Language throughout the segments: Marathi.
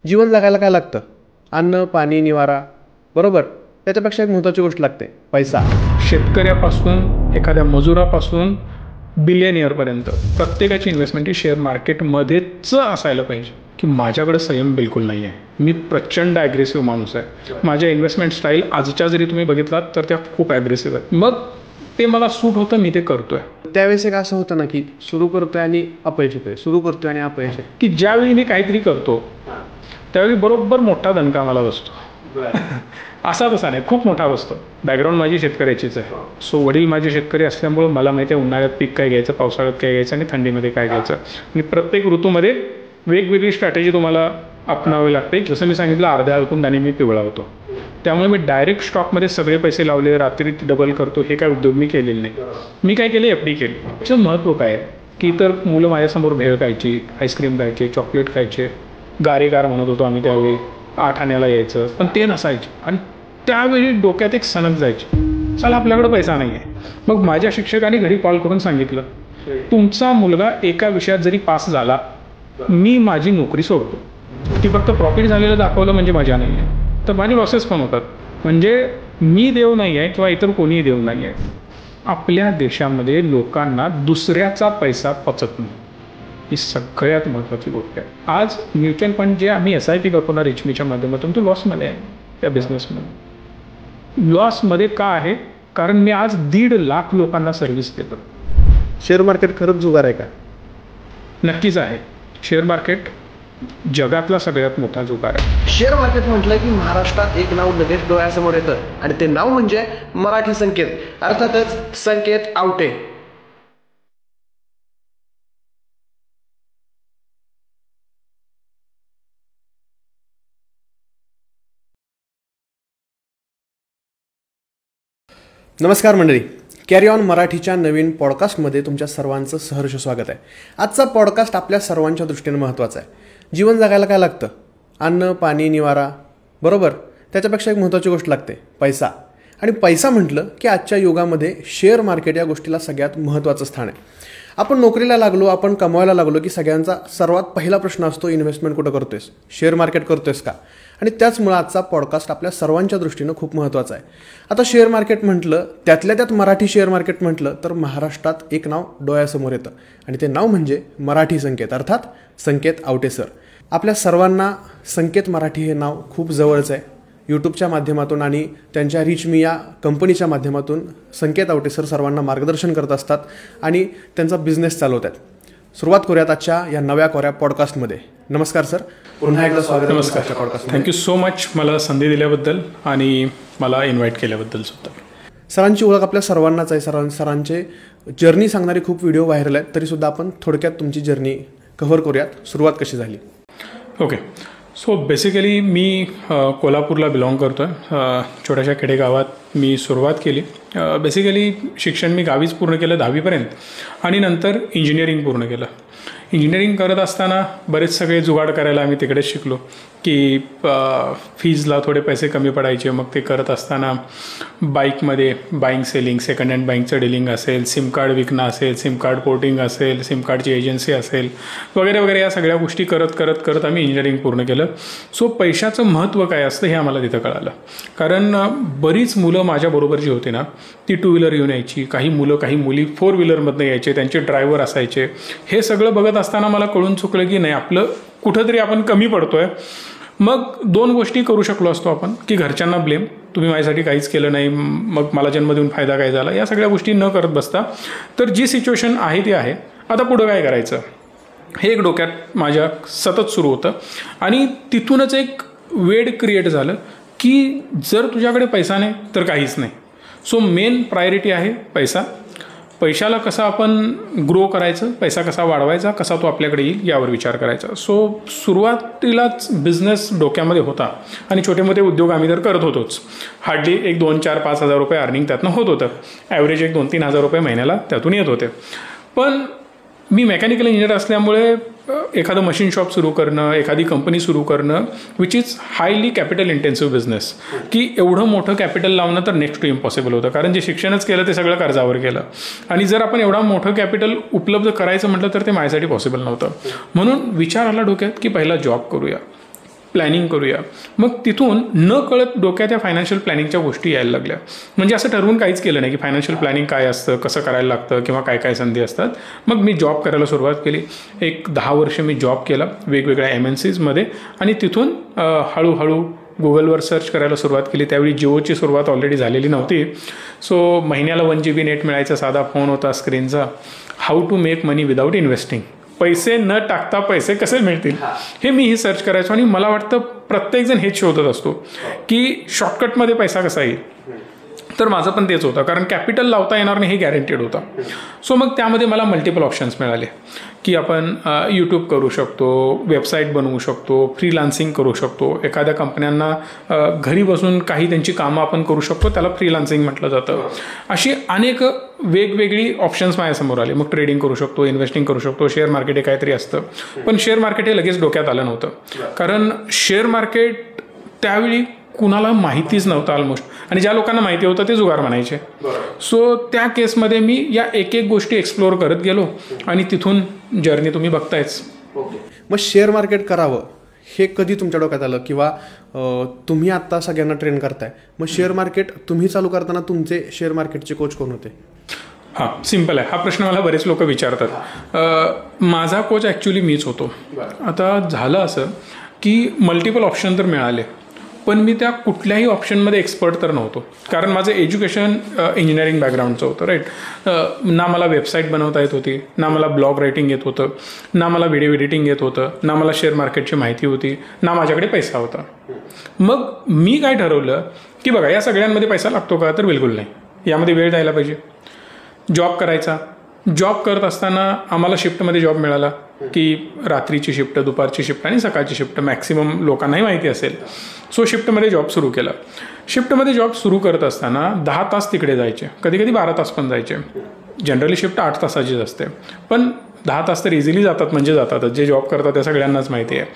जीवन जगायला काय लागतं? अन्न, पाणी, निवारा, बरोबर. त्याच्यापेक्षा एक महत्त्वाची गोष्ट लागते, पैसा. शेतकऱ्यापासून एखाद्या मजुरापासून बिलियनियरपर्यंत प्रत्येकाची इन्व्हेस्टमेंट ही शेअर मार्केटमध्येच असायला पाहिजे. की माझ्याकडे संयम बिलकुल नाही आहे, मी प्रचंड ॲग्रेसिव्ह माणूस आहे. माझ्या इन्व्हेस्टमेंट स्टाईल आजच्या जरी तुम्ही बघितलात तर त्या खूप ॲग्रेसिव्ह आहेत. मग ते मला सूट होतं, मी ते करतोय. त्यावेळेस एक असं होतं ना की सुरू करतोय आणि अपयश येतोय, सुरू करतोय आणि अपयश येतोय. की ज्यावेळी मी काहीतरी करतो त्यावेळी बरोबर मोठा दणका मला बसतो. असा तसा नाही, खूप मोठा बसतो. बॅकग्राऊंड माझी शेतकऱ्याचीच आहे. सो वडील माझे शेतकरी असल्यामुळं मला माहिती आहे उन्हाळ्यात पीक काय घ्यायचं, पावसाळ्यात काय घ्यायचं आणि थंडीमध्ये काय घ्यायचं. आणि प्रत्येक ऋतूमध्ये वेगवेगळी स्ट्रॅटेजी तुम्हाला अपनावी लागते. जसं मी सांगितलं, अर्ध्या ऋतूंनी मी पिवळा होतो. त्यामुळे मी डायरेक्ट स्टॉकमध्ये सगळे पैसे लावले, रात्री डबल करतो, हे काय उद्योग मी केलेले नाही. मी काय केले, एफ डी केली. त्याचं महत्त्व काय आहे की इतर मुलं माझ्यासमोर भेळ खायची, आईस्क्रीम खायचे, चॉकलेट खायचे, गारेगार म्हणत होतो आम्ही त्यावेळी, 8 आण्याला यायचं, पण ते नसायचे. आणि त्यावेळी डोक्यात एक सनक जायची, चला आपल्याकडे पैसा नाही आहे. मग माझ्या शिक्षकांनी घरी कॉल करून सांगितलं, तुमचा मुलगा एका विषयात जरी पास झाला, मी माझी नोकरी सोडतो. ती फक्त प्रॉफिट झालेलं दाखवलं म्हणजे मजा नाही आहे, तर माझे लॉसेस पण होतात. म्हणजे मी देव नाही आहे किंवा इतर कोणीही देव नाही आहे. आपल्या देशामध्ये लोकांना दुसऱ्याचा पैसा पचत नाही, ही सगळ्यात महत्त्वाची गोष्ट आहे. आज म्युच्युअल फंड जे आम्ही SIP करतो ना रिचमीच्या माध्यमातून, तो लॉसमध्ये आहे. त्या बिझनेसमध्ये लॉसमध्ये का आहे? कारण मी आज 1.5 लाख लोकांना सर्व्हिस देतो. शेअर मार्केट खरंच जुगार आहे का? नक्कीच आहे. शेअर मार्केट जगातला सगळ्यात मोठा जुगार आहे. शेअर मार्केट म्हटलं की महाराष्ट्रात एक नाव लगेच डोळ्यासमोर येतं आणि ते नाव म्हणजे मराठी संकेत, अर्थातच संकेत आवटे. नमस्कार मंडळी, कॅरी ऑन मराठीच्या नवीन पॉडकास्टमध्ये तुमच्या सर्वांचं सहर्ष स्वागत आहे. आजचा पॉडकास्ट आपल्या सर्वांच्या दृष्टीने महत्त्वाचा आहे. जीवन जगायला काय लागतं? अन्न, पाणी, निवारा, बरोबर. त्याच्यापेक्षा एक महत्त्वाची गोष्ट लागते, पैसा. आणि पैसा म्हटलं की आजच्या युगामध्ये शेअर मार्केट या गोष्टीला सगळ्यात महत्त्वाचं स्थान आहे. आपण नोकरीला लागलो, आपण कमवायला लागलो की सगळ्यांचा सर्वात पहिला प्रश्न असतो, इन्व्हेस्टमेंट कुठं करतोयस? शेअर मार्केट करतोयस का? आणि त्याचमुळे आजचा पॉडकास्ट आपल्या सर्वांच्या दृष्टीनं खूप महत्त्वाचा आहे. आता शेअर मार्केट म्हटलं, त्यातल्या त्यात मराठी शेअर मार्केट म्हटलं तर महाराष्ट्रात एक नाव डोळ्यासमोर येतं आणि ते नाव म्हणजे मराठी संकेत, अर्थात संकेत आवटे सर. आपल्या सर्वांना संकेत मराठी हे नाव खूप जवळचं आहे. यूट्यूबच्या माध्यमातून आणि त्यांच्या रिचमी या कंपनीच्या माध्यमातून संकेत आवटे सर सर्वांना मार्गदर्शन करत असतात आणि त्यांचा बिझनेस चालवत आहेत. सुरुवात करूयात आजच्या या नव्या कोऱ्या पॉडकास्टमध्ये. नमस्कार सर, पुन्हा एकदा स्वागत. नमस्कार पॉडकास्ट. थँक्यू सो मच मला संधी दिल्याबद्दल आणि मला इन्व्हाइट केल्याबद्दल सुद्धा. सरांची ओळख आपल्या सर्वांनाच आहे. सरांचे जर्नी सांगणारे खूप व्हिडिओ व्हायरल आहेत, तरीसुद्धा आपण थोडक्यात तुमची जर्नी कव्हर करूयात. सुरुवात कशी झाली? ओके. सो बेसिकली मी कोल्हापूरला बिलॉंग करतो आहे. छोट्याशा खेडेगावात मी सुरुवात केली. बेसिकली शिक्षण मी गावीच पूर्ण केलं 10वीपर्यंत आणि नंतर इंजिनिअरिंग पूर्ण केलं. इंजिनिअरिंग करत असताना बरेच सगळे जुगाड करायला आम्ही तिकडेच शिकलो की फीजला थोडे पैसे कमी पडायचे. मग ते करत असताना बाईकमध्ये बाईंग सेलिंग, सेकंड हँड बाईंगचं डिलिंग असेल, सिम कार्ड विकणं असेल, सिम कार्ड पोर्टिंग असेल, सिम कार्डची एजन्सी असेल, वगैरे वगैरे या सगळ्या गोष्टी करत करत करत आम्ही इंजिनिअरिंग पूर्ण केलं. सो पैशाचं महत्त्व काय असतं हे आम्हाला तिथं कळालं. कारण बरीच मुलं माझ्याबरोबर जी होती ना ती 2 व्हीलर घेऊन यायची, काही मुली 4 व्हीलरमधनं यायचे, त्यांचे ड्रायव्हर असायचे. हे सगळं बघत असताना मला कळून चुकलं की नाही, आपलं कुठंतरी आपण कमी पडतोय. मग 2 गोष्टी करू शकलो असतो आपण की घरच्यांना ब्लेम, तुम्ही माझ्यासाठी काहीच केलं नाही, मग मला जन्म देऊन फायदा काय झाला, या सगळ्या गोष्टी न करत बसता तर जी सिच्युएशन आहे ती आहे, आता पुढं काय करायचं हे एक डोक्यात माझ्या सतत सुरू होतं. आणि तिथूनच एक वेड क्रिएट झालं की जर तुझ्याकडे पैसा नाही तर काहीच नाही. सो मेन प्रायोरिटी आहे पैसा. पैशाला कसं आपण ग्रो करायचं, पैसा कसा वाढवायचा, कसा तो आपल्याकडे येईल यावर विचार करायचा. सो सुरुवातीलाच बिझनेस डोक्यामध्ये होता आणि छोटे मोठे उद्योग आम्ही तर करत होतोच. हार्डली एक 2, 4, 5 हजार रुपये अर्निंग त्यातनं होत होतं. ॲव्हरेज एक 2-3 हजार रुपये महिन्याला त्यातून येत होते. पण मी मेकॅनिकल इंजिनियर असल्यामुळे एखादं मशीन शॉप सुरू करणं, एखादी कंपनी सुरू करणं which is highly capital intensive business, की एवढं मोठं कॅपिटल लावणं तर नेक्स्ट टू इम्पॉसिबल होतं. कारण जे शिक्षणच केलं ते सगळं कर्जावर केलं आणि जर आपण एवढा मोठं कॅपिटल उपलब्ध करायचं म्हटलं तर ते माझ्यासाठी पॉसिबल नव्हतं. म्हणून विचार आला डोक्यात की पहिला जॉब करूया. प्लॅनिंग करूया. मग तिथून न कळत डोक्यात या फायनान्शियल प्लॅनिंगच्या गोष्टी यायला लागल्या. म्हणजे असं ठरवून काहीच केलं नाही की फायनान्शियल प्लॅनिंग काय असतं, कसं करायला लागतं किंवा काय काय संधी असतात. मग मी जॉब करायला सुरुवात केली. एक 10 वर्ष मी जॉब केला वेगवेगळ्या MNCsमध्ये आणि तिथून हळूहळू गुगलवर सर्च करायला सुरुवात केली. त्यावेळी जिओची सुरुवात ऑलरेडी झालेली नव्हती. सो महिन्याला 1 GB नेट मिळायचा, साधा फोन होता स्क्रीनचा. How to make money without investing, पैसे न टाकता पैसे कसे मिळतील, हे मीही सर्च करायचो. आणि मला वाटतं प्रत्येकजण हेच शोधत असतो की शॉर्टकटमध्ये पैसा कसा येईल. तर माझं पण तेच होतं, कारण कॅपिटल लावता येणार नाही हे गॅरंटेड होतं. सो मग त्यामध्ये मला मल्टिपल ऑप्शन्स मिळाले की आपण यूट्यूब करू शकतो, वेबसाईट बनवू शकतो, फ्रीलान्सिंग करू शकतो. एखाद्या कंपन्यांना घरी बसून काही त्यांची कामं आपण करू शकतो, त्याला फ्रीलान्सिंग म्हटलं जातं. अशी अनेक वेगवेगळी ऑप्शन्स माझ्यासमोर आले. मग ट्रेडिंग करू शकतो, इन्व्हेस्टिंग करू शकतो, शेअर मार्केट हे काहीतरी असतं. पण शेअर मार्केट हे लगेच डोक्यात आलं नव्हतं, कारण शेअर मार्केट त्यावेळी कुणाला माहितीच नव्हतं ऑलमोस्ट. आणि ज्या लोकांना माहिती होतं ते जुगार म्हणायचे. सो त्या केसमध्ये मी या एक एक गोष्टी एक्सप्लोअर करत गेलो आणि तिथून जर्नी तुम्ही बघतायच. मग शेअर मार्केट करावं हे कधी तुमच्या डोक्यात आलं, किंवा तुम्ही आत्ता सगळ्यांना ट्रेन करताय, मग शेअर मार्केट तुम्ही चालू करताना तुमचे शेअर मार्केटचे कोच कोण होते? हां, सिम्पल आहे. हा प्रश्न मला बरेच लोक विचारतात. माझा कोच ॲक्च्युली मीच होतो. आता झालं असं की मल्टिपल ऑप्शन तर मिळाले, पण मी त्या कुठल्याही ऑप्शनमध्ये एक्सपर्ट तर नव्हतो, कारण माझं एज्युकेशन इंजिनिअरिंग बॅकग्राऊंडचं होतं. राईट. ना मला वेबसाईट बनवता येत होती, ना मला ब्लॉग रायटिंग येत होतं, ना मला व्हिडिओ एडिटिंग येत होतं, ना मला शेअर मार्केटची माहिती होती, ना माझ्याकडे पैसा होता. मग मी काय ठरवलं की बघा, या सगळ्यांमध्ये पैसा लागतो का? तर बिलकुल नाही. यामध्ये वेळ द्यायला पाहिजे, जॉब करायचा. जॉब करत असताना आम्हाला शिफ्टमध्ये जॉब मिळाला की रात्रीची शिफ्ट, दुपारची शिफ्ट आणि सकाळची शिफ्ट मॅक्सिमम लोकांनाही माहिती असेल. सो शिफ्टमध्ये जॉब सुरू केला. शिफ्टमध्ये जॉब सुरू करत असताना 10 तास तिकडे जायचे, कधी कधी 12 तास पण जायचे. जनरली शिफ्ट 8 तासाचीच असते, पण 10 तास तर इझिली जातात, म्हणजे जातातच. जे जॉब करतात त्या सगळ्यांनाच माहिती आहे.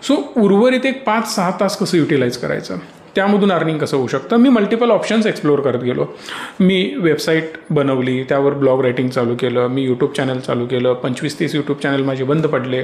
सो उर्वरित एक 5-6 तास कसं युटिलाइज करायचं, त्यामधून अर्निंग कसं होऊ शकतं. मी मल्टिपल ऑप्शन्स एक्सप्लोअर करत गेलो. मी वेबसाईट बनवली, त्यावर ब्लॉग रायटिंग चालू केलं, मी यूट्यूब चॅनल चालू केलं. 25-30 यूट्यूब चॅनल माझे बंद पडले.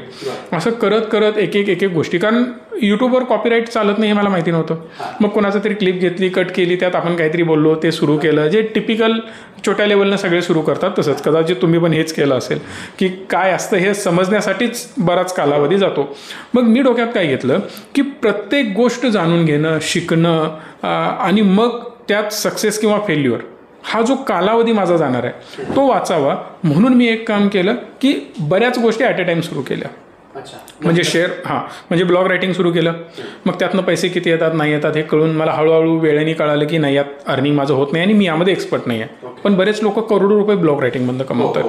असं करत करत एक एक गोष्टी, कारण यूट्यूबवर कॉपीराईट चालत नाही हे मला माहिती नव्हतं. मग कोणाचं तरी क्लिप घेतली, कट केली, त्यात आपण काहीतरी बोललो, ते सुरू केलं. जे टिपिकल छोट्या लेवलनं सगळे सुरू करतात तसंच कदाचित तुम्ही पण हेच केलं असेल, की काय असतं हे समजण्यासाठीच बराच कालावधी जातो. मग मी डोक्यात काय घेतलं की प्रत्येक गोष्ट जाणून घेणं, शिकणं आणि मग त्यात सक्सेस किंवा फेल्युअर हा जो कालावधी माझा जाणार आहे तो वाचावा. म्हणून मी एक काम केलं की बऱ्याच गोष्टी ॲट अ टाइम सुरू केल्या. म्हणजे म्हणजे ब्लॉग रायटिंग सुरू केलं. मग त्यातनं पैसे किती येतात नाही येतात हे कळून मला हळूहळू वेळेने कळालं की नाही, यात अर्निंग माझं होत नाही आणि मी यामध्ये एक्सपर्ट नाही आहे. पण बरेच लोक करोडो रुपये ब्लॉग रायटिंगमधनं कमवतात,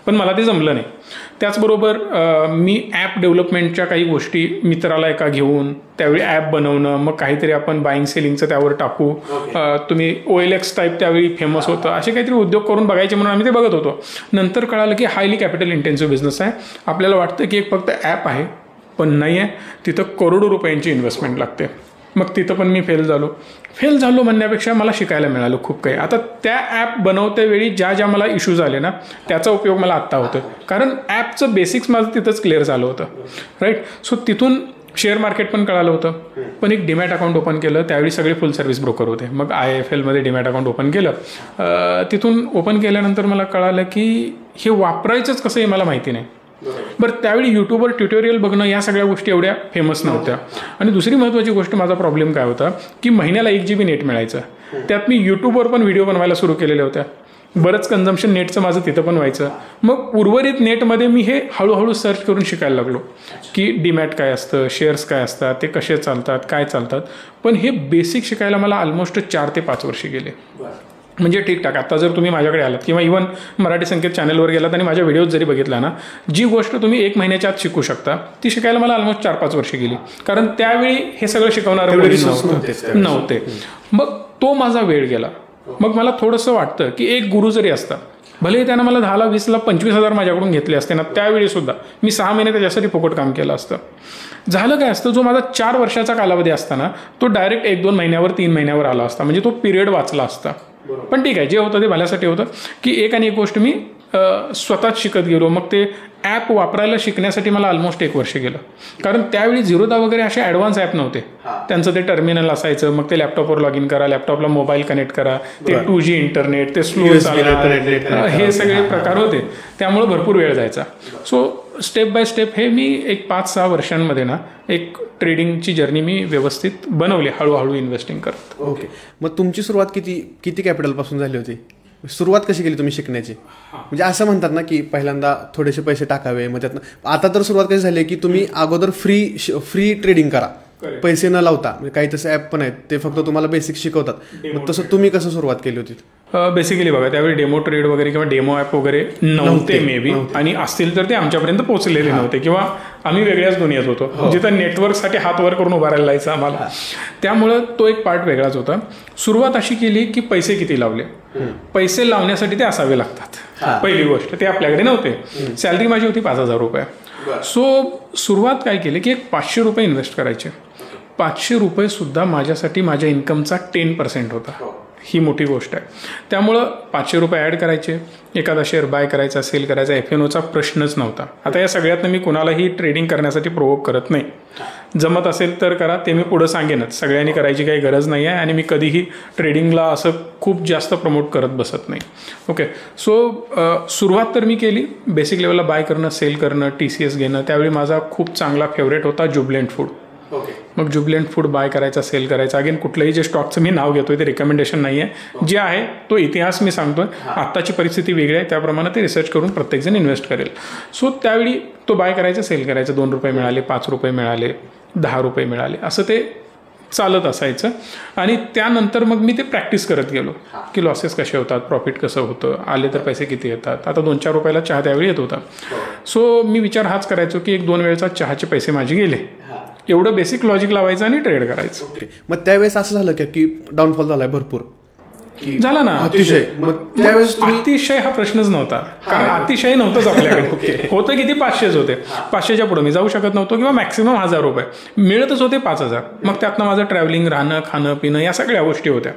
पण मला ते जमलं नाही. त्याचबरोबर मी ॲप डेव्हलपमेंटच्या काही गोष्टी मित्राला एका घेऊन त्यावेळी ॲप बनवणं, मग काहीतरी आपण बाईंग सेलिंगचं त्यावर टाकू. तुम्ही OLX टाईप त्यावेळी फेमस होतं, असे काहीतरी उद्योग करून बघायचे म्हणून आम्ही ते बघत होतो. नंतर कळालं की हायली कॅपिटल इंटेन्सिव्ह बिझनेस आहे. आपल्याला वाटतं की एक फक्त ॲप आहे, पण नाही आहे. तिथं करोडो रुपयांची इन्व्हेस्टमेंट लागते. मग तिथं पण मी फेल झालो म्हणण्यापेक्षा मला शिकायला मिळालं खूप काही. आता त्या ॲप बनवते वेळी ज्या मला इश्यूज आले ना, त्याचा उपयोग मला आत्ता होतो, कारण ॲपचं बेसिक्स माझं तिथंच क्लिअर झालं होतं. राईट. सो तिथून शेअर मार्केट पण कळालं होतं. पण एक डीमॅट अकाउंट ओपन केलं. त्यावेळी सगळे फुल सर्व्हिस ब्रोकर होते. मग IIFL मध्ये डीमॅट अकाउंट ओपन केलं. तिथून ओपन केल्यानंतर मला कळालं की हे वापरायचंच कसं हे मला माहिती नाही. बरं, त्यावेळी यूट्यूबवर ट्युटोरियल बघणं या सगळ्या गोष्टी एवढ्या फेमस नव्हत्या. आणि दुसरी महत्त्वाची गोष्ट, माझा प्रॉब्लेम काय होता की महिन्याला 1 GB नेट मिळायचं. त्यात मी यूट्यूबवर पण व्हिडिओ बनवायला सुरू केलेल्या होत्या. बरंच कन्झम्पशन नेटचं माझं तिथं पण व्हायचं. मग उर्वरित नेटमध्ये मी हे हळूहळू सर्च करून शिकायला लागलो की डीमॅट काय असतं, शेअर्स काय असतात, ते कसे चालतात, काय चालतात. पण हे बेसिक शिकायला मला ऑलमोस्ट 4 ते 5 वर्ष गेले. म्हणजे ठीकठाक. आता जर तुम्ही माझ्याकडे आलात किंवा इव्हन मराठी संकेत चॅनलवर गेलात आणि माझ्या व्हिडिओज जरी बघितला ना, जी गोष्ट तुम्ही 1 महिन्याच्या आत शिकू शकता ती शिकायला मला ऑलमोस्ट 4-5 वर्ष गेली, कारण त्यावेळी हे सगळं शिकवणारे नव्हते. मग तो माझा वेळ गेला. मग मला थोडंसं वाटतं की एक गुरु जरी असता, भले त्यानं मला 10,000, 20,000, 25,000 माझ्याकडून घेतले असते ना, त्यावेळी सुद्धा मी 6 महिने त्याच्यासाठी फुकट काम केलं असतं. झालं काय असतं, जो माझा 4 वर्षाचा कालावधी असताना तो डायरेक्ट 1-2 महिन्यावर 3 महिन्यावर आला असता. म्हणजे तो पिरियड वाचला असता. पण ठीक आहे, जे होतं ते भल्यासाठी होतं की एक आणि एक गोष्ट मी स्वतःच शिकत गेलो. मग ते ॲप वापरायला शिकण्यासाठी मला ऑलमोस्ट 1 वर्ष गेलं, कारण त्यावेळी झिरोदा वगैरे असे ॲडव्हान्स ॲप नव्हते. त्यांचं ते टर्मिनल असायचं, मग ते लॅपटॉपवर लॉग इन करा, लॅपटॉपला मोबाईल कनेक्ट करा, ते 2G इंटरनेट, ते स्लो चालणार, हे सगळे प्रकार होते. त्यामुळे भरपूर वेळ जायचा. सो स्टेप बाय स्टेप हे मी एक 5-6 वर्षांमध्ये ना एक ट्रेडिंगची जर्नी मी व्यवस्थित बनवली, हळूहळू इन्व्हेस्टिंग करत. ओके, मग तुमची सुरुवात किती कॅपिटलपासून झाली होती? सुरुवात कशी केली तुम्ही शिकण्याची? म्हणजे असं म्हणतात ना की पहिल्यांदा थोडेसे पैसे टाकावे, मग त्यातनं आता तर सुरुवात कशी झाली की तुम्ही अगोदर फ्री ट्रेडिंग करा, पैसे न लावता. म्हणजे काही तसे ॲप पण आहेत, ते फक्त तुम्हाला बेसिक शिकवतात. मग तसं तुम्ही कसं सुरुवात केली होती? बेसिकली बघा, त्यावेळी डेमो ट्रेड वगैरे किंवा डेमो ॲप वगैरे नव्हते मे बी, आणि असतील तर ते आमच्यापर्यंत पोहोचलेले नव्हते, किंवा आम्ही वेगळ्याच दुनियेत होतो जिथं नेटवर्कसाठी हात वर करून उभा राहायला जायचं आम्हाला. त्यामुळं तो एक पार्ट वेगळाच होता. सुरुवात अशी केली की पैसे किती लावले. पैसे लावण्यासाठी ते असावे लागतात, पहिली गोष्ट. ते आपल्याकडे नव्हते. सॅलरी माझी होती 5,000 रुपये. सो सुरुवात काय केली की एक 500 रुपये इन्व्हेस्ट करायचे. 500 रुपये सुद्धा माझ्यासाठी माझ्या इन्कमचा 10% होता. ही मोठी गोष्ट आहे. त्यामुळं 500 रुपये ॲड करायचे, एखादा शेअर बाय करायचा, सेल करायचा, FNOचा प्रश्नच नव्हता. आता या सगळ्यातनं मी कुणालाही ट्रेडिंग करण्यासाठी प्रोवोक करत नाही. जमत असेल तर करा, ते मी पुढं सांगेनच. सगळ्यांनी करायची काही गरज नाही आहे, आणि मी कधीही ट्रेडिंगला असं खूप जास्त प्रमोट करत बसत नाही. ओके, सो सुरुवात तर मी केली बेसिक लेवलला, बाय करणं, सेल करणं, TCS घेणं. त्यावेळी माझा खूप चांगला फेवरेट होता जुबलेंट फूड. मग जुबलेंट फूड बाय करायचा, सेल करायचा. अगेन कुठलंही जे स्टॉकचं मी नाव घेतोय ते रिकमेंडेशन नाही आहे, जे आहे तो इतिहास मी सांगतोय. आत्ताची परिस्थिती वेगळी आहे, त्याप्रमाणे ते रिसर्च करून प्रत्येकजण इन्व्हेस्ट करेल. सो त्यावेळी तो बाय करायचा, सेल करायचा. 2 रुपये मिळाले, 5 रुपये मिळाले, 10 रुपये मिळाले, असं ते चालत असायचं. आणि त्यानंतर मग मी ते प्रॅक्टिस करत गेलो की लॉसेस कसे होतात, प्रॉफिट कसं होतं, आले तर पैसे किती येतात. आता 2-4 रुपयाला चहा त्यावेळी येत होता. सो मी विचार हाच करायचो की 1-2 वेळचा चहाचे पैसे माझे गेले. एवढं बेसिक लॉजिक लावायचं आणि ट्रेड करायचं. मग त्यावेळेस असं झालं की डाऊनफॉल झालाय भरपूर? झाला ना अतिशय. मग त्यावेळेस अतिशय हा प्रश्नच नव्हता, कारण अतिशय नव्हतंच आपल्याकडे. होतं किती, 500च होते. 500च्या पुढे मी जाऊ शकत नव्हतो, किंवा मॅक्सिमम 1000 रुपये मिळतच होते, 5000. मग त्यातनं माझं ट्रॅव्हलिंग, राहणं, खाणं, पिणं या सगळ्या गोष्टी होत्या.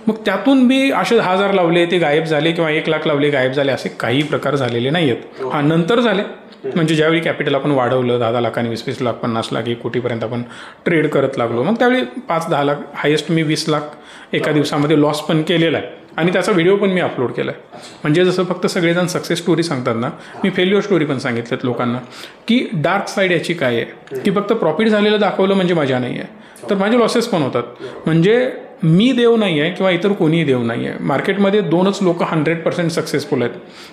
मग त्यातून मी असे 10,000 लावले, ते गायब झाले, किंवा 1,00,000 लावले, गायब झाले, असे काही प्रकार झालेले नाही आहेत. हा नंतर झाले, म्हणजे ज्यावेळी कॅपिटल आपण वाढवलं, 10 लाखांनी, 20 लाख, 50 लाख, 1 कोटीपर्यंत आपण ट्रेड करत लागलो. मग त्यावेळी 5-10 लाख, हायेस्ट मी 20 लाख एका दिवसामध्ये लॉस पण केलेला आहे, आणि त्याचा व्हिडिओ पण मी अपलोड केला आहे. म्हणजे जसं फक्त सगळेजण सक्सेस स्टोरी सांगतात ना, मी फेल्युअर स्टोरी पण सांगितल्यात लोकांना, की डार्क साईड याची काय आहे, की फक्त प्रॉफिट झालेलं दाखवलं म्हणजे मजा नाही आहे, तर माझे लॉसेस पण होतात. म्हणजे मी देव नाही आहे, किंवा इतर कोणीही देव नाही आहे. मार्केटमध्ये 2च लोक 100% सक्सेसफुल आहेत.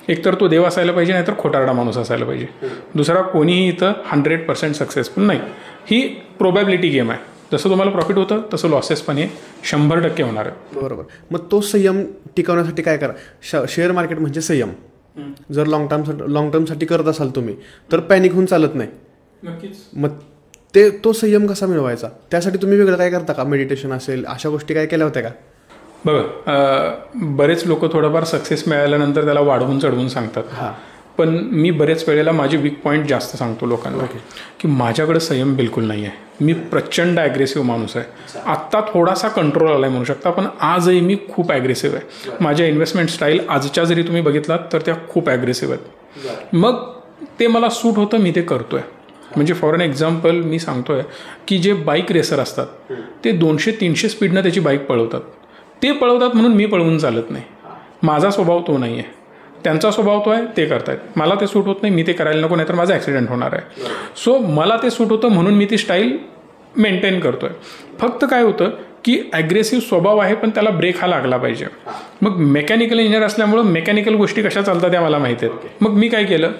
एक तर तो देव असायला पाहिजे, नाहीतर खोटारडा माणूस असायला पाहिजे. दुसरा कोणीही इथं 100% सक्सेसफुल नाही. ही प्रोबॅबिलिटी गेम आहे. जसं तुम्हाला प्रॉफिट होतं तसं लॉसेस पण हे 100% होणार आहे. बरोबर. मग तो संयम टिकवण्यासाठी काय करा? शेअर मार्केट म्हणजे संयम. जर लॉंग टर्मसाठी करत असाल तुम्ही, तर पॅनिक होऊन चालत नाही. नक्कीच. मग तो संयम कसा मिळवायचा? त्यासाठी तुम्ही वेगळं काय करता का? मेडिटेशन असेल, अशा गोष्टी काय केल्या होत्या का? बघा, बरेच लोक थोडंफार सक्सेस मिळाल्यानंतर त्याला वाढवून चढवून सांगतात. पण मी बरेच वेळेला माझे वीक पॉईंट जास्त सांगतो लोकांना, की माझ्याकडे संयम बिलकुल नाही आहे. मी प्रचंड ॲग्रेसिव्ह माणूस आहे. आत्ता थोडासा कंट्रोल आला आहे म्हणू शकता, पण आजही मी खूप ॲग्रेसिव्ह आहे. माझ्या इन्व्हेस्टमेंट स्टाईल आजच्या जरी तुम्ही बघितलात तर त्या खूप ॲग्रेसिव्ह आहेत. मग ते मला सूट होतं, मी ते करतोय. म्हणजे फॉर एन एक्झाम्पल मी सांगतोय की जे बाईक रेसर असतात ते 200-300 स्पीडनं त्याची बाईक पळवतात. ते पळवतात म्हणून मी पळवून चालत नाही. माझा स्वभाव तो नाही आहे, त्यांचा स्वभाव तो आहे, ते करतायत. मला ते सूट होत नाही, मी ते करायला नको, नाहीतर माझा ॲक्सिडेंट होणार आहे. सो मला ते सूट होतं म्हणून मी ती स्टाईल मेंटेन करतोय. फक्त काय होतं की ॲग्रेसिव्ह स्वभाव आहे, पण त्याला ब्रेक हा लागला पाहिजे. मग मेकॅनिकल इंजिनियर असल्यामुळं मेकॅनिकल गोष्टी कशा चालतात त्या मला माहिती आहेत. मग मी काय केलं